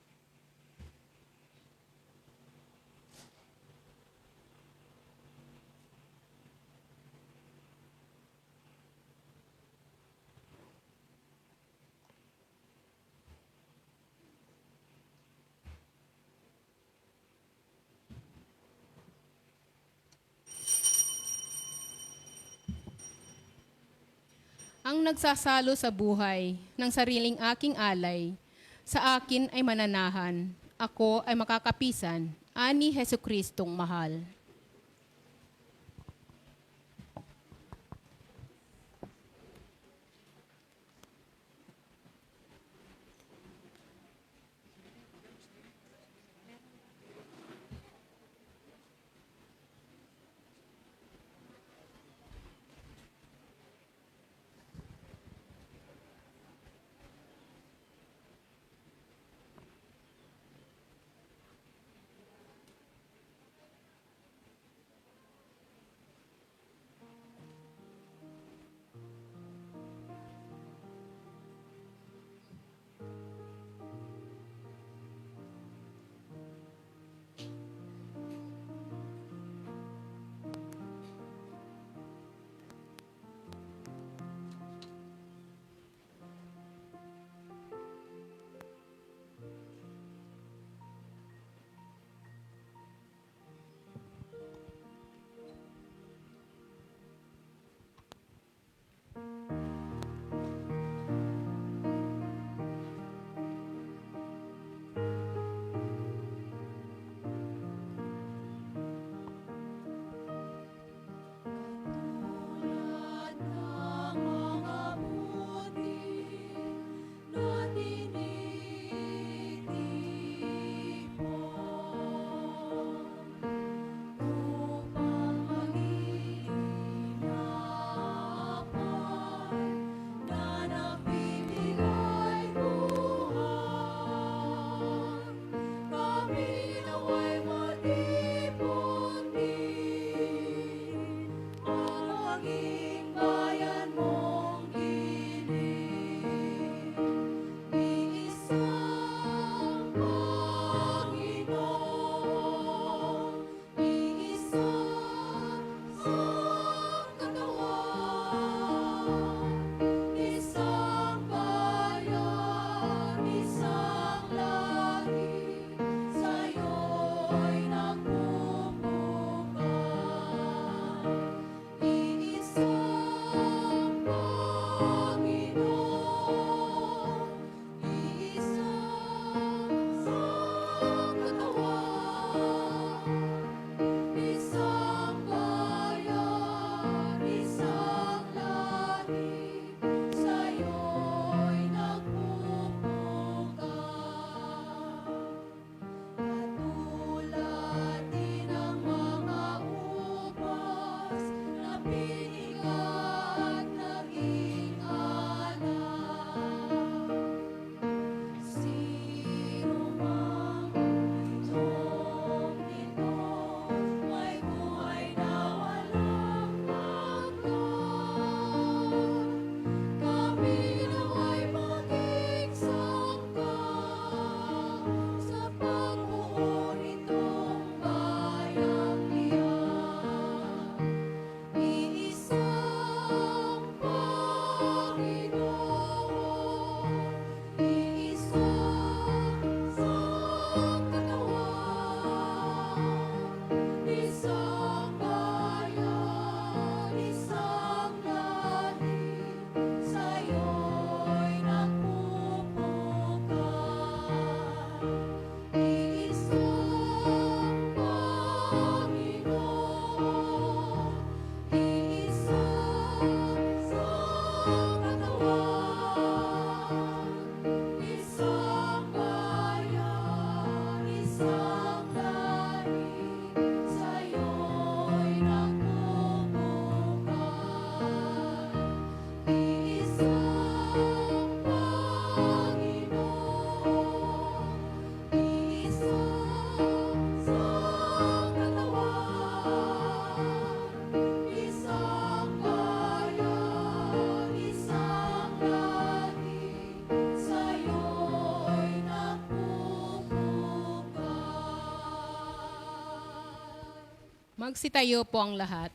Ang nagsasalo sa buhay ng sariling aking alay, sa akin ay mananahan, ako ay makakapisan, ani Jesucristong mahal. Magsitayo po ang lahat.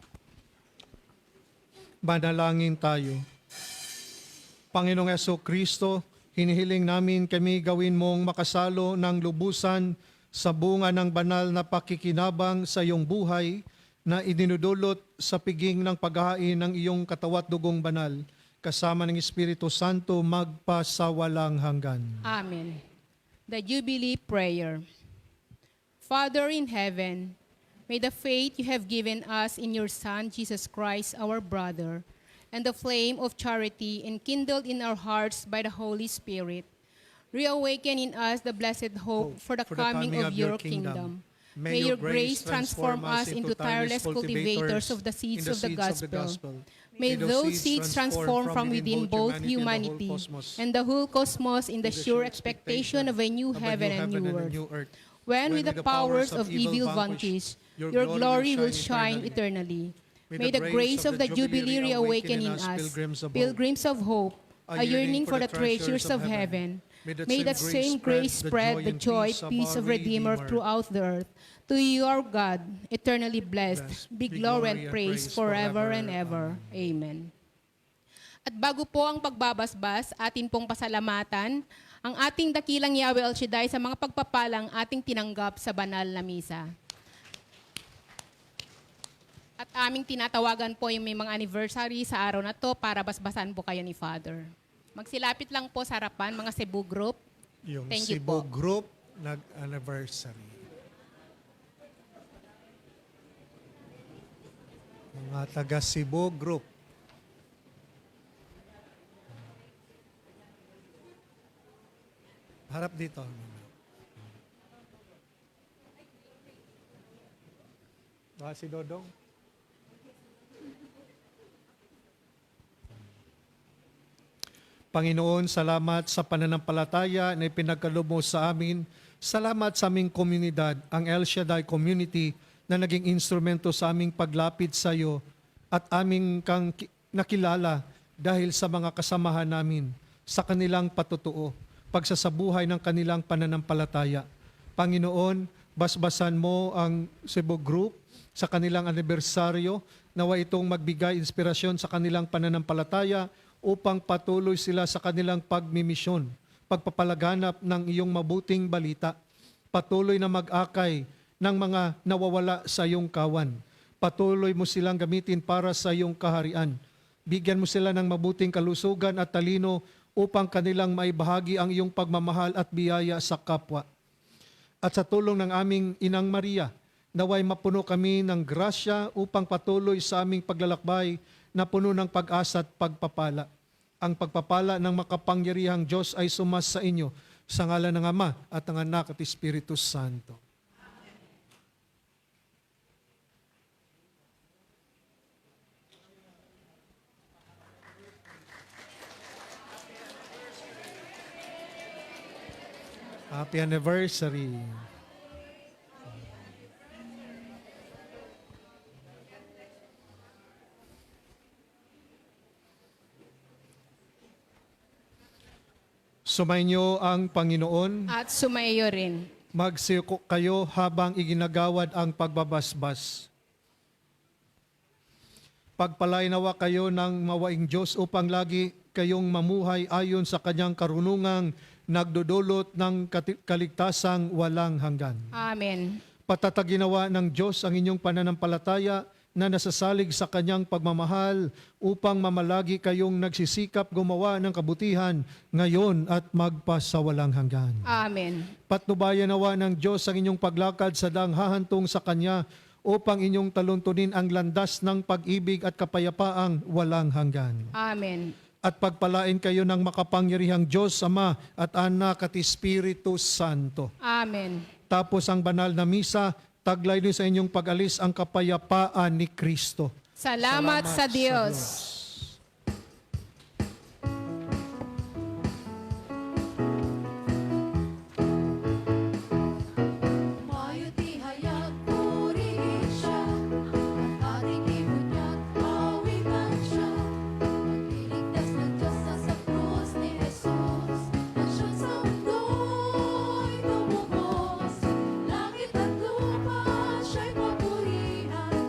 Manalangin tayo. Panginoong Kristo, hinihiling namin kami gawin mong makasalo ng lubusan sa bunga ng banal na pakikinabang sa iyong buhay na idinudulot sa piging ng paghahain ng iyong katawat dugong banal, kasama ng Espiritu Santo magpasawalang hanggan. Amen. The Jubilee Prayer. Father in heaven, may the faith you have given us in your Son, Jesus Christ, our brother, and the flame of charity enkindled in our hearts by the Holy Spirit, reawaken in us the blessed hope for the coming of your kingdom. May your grace transform us into tireless cultivators of the seeds of the gospel. May those seeds transform from within both humanity and the whole cosmos in the sure expectation of a new heaven and new earth. When with the powers of evil vanquish, your glory will shine eternally. May the grace of the Jubilee reawaken in us, pilgrims of hope, a yearning for the treasures of heaven. May that same grace spread the joy, peace of Redeemer throughout the earth. To you, our God, eternally blessed, be glory and praise forever and ever. Amen. At bago po ang pagbabasbas, atin pong pasalamatan ang ating dakilang Yahweh El Shaddai sa mga pagpapalang ating tinanggap sa banal na misa. At aming tinatawagan po yung may mga anniversary sa araw na to para basbasan po kayo ni Father. Magsilapit lang po sa harapan, mga Cebu Group. Yung Thank you Cebu po. Group nag-anniversary. Mga taga Cebu Group. Harap dito. Si Dodong. Panginoon, salamat sa pananampalataya na ipinagkaloob mo sa amin. Salamat sa aming komunidad, ang El Shaddai Community, na naging instrumento sa aming paglapit sa iyo at aming kang nakilala dahil sa mga kasamahan namin, sa kanilang patutuo, pagsasabuhay ng kanilang pananampalataya. Panginoon, basbasan mo ang Cebu Group sa kanilang anibersaryo, nawa itong magbigay inspirasyon sa kanilang pananampalataya upang patuloy sila sa kanilang pagmimisyon, pagpapalaganap ng iyong mabuting balita, patuloy na mag-akay ng mga nawawala sa iyong kawan. Patuloy mo silang gamitin para sa iyong kaharian. Bigyan mo sila ng mabuting kalusugan at talino upang kanilang maibahagi ang iyong pagmamahal at biyaya sa kapwa. At sa tulong ng aming Inang Maria, naway mapuno kami ng grasya upang patuloy sa aming paglalakbay na puno ng pag-asa at pagpapala. Ang pagpapala ng makapangyarihang Diyos ay sumas sa inyo sa ngalan ng Ama at ng Anak at Espiritu Santo. Happy anniversary. Sumainyo ang Panginoon. At sumayo rin. Magsiko kayo habang iginagawad ang pagbabasbas. Pagpalainawa kayo ng mawaing Diyos upang lagi kayong mamuhay ayon sa kanyang karunungang nagdudulot ng kaligtasang walang hanggan. Amen. Patataginawa ng Diyos ang inyong pananampalataya na nasasalig sa kanyang pagmamahal upang mamalagi kayong nagsisikap gumawa ng kabutihan ngayon at magpasawalang hanggan. Amen. Patnubayan nawa ng Diyos ang inyong paglakad sa daang hahantong sa Kanya upang inyong taluntunin ang landas ng pag-ibig at kapayapaang walang hanggan. Amen. At pagpalain kayo ng makapangyarihang Diyos, Ama at Anak at Espiritu Santo. Amen. Tapos ang banal na misa, taglay din sa inyong pag-alis ang kapayapaan ni Kristo. Salamat sa Diyos. Mayo't ihayag purihin siya, at ating ibunya't awitan siya. Magliligtas ng Diyos na sa krus ni Jesus, nang siyang sa mundo'y tumubos. Langit at lupa siya'y papurihan,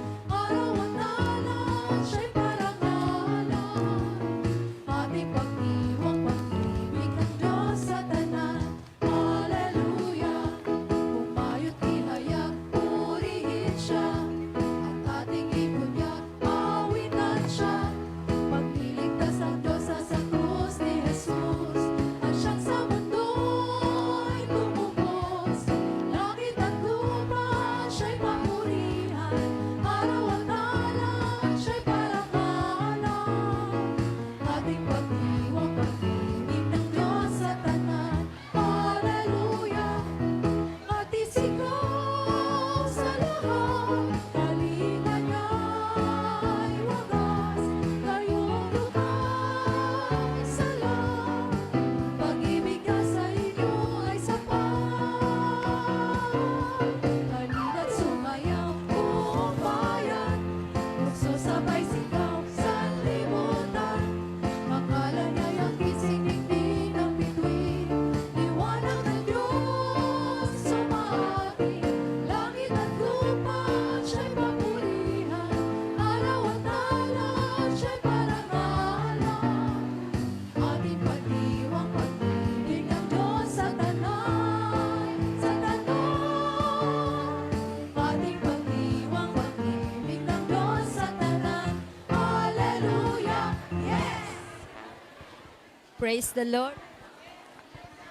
Praise the Lord.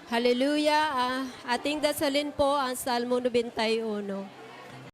Hallelujah. Ating dasalin po ang Salmo 91.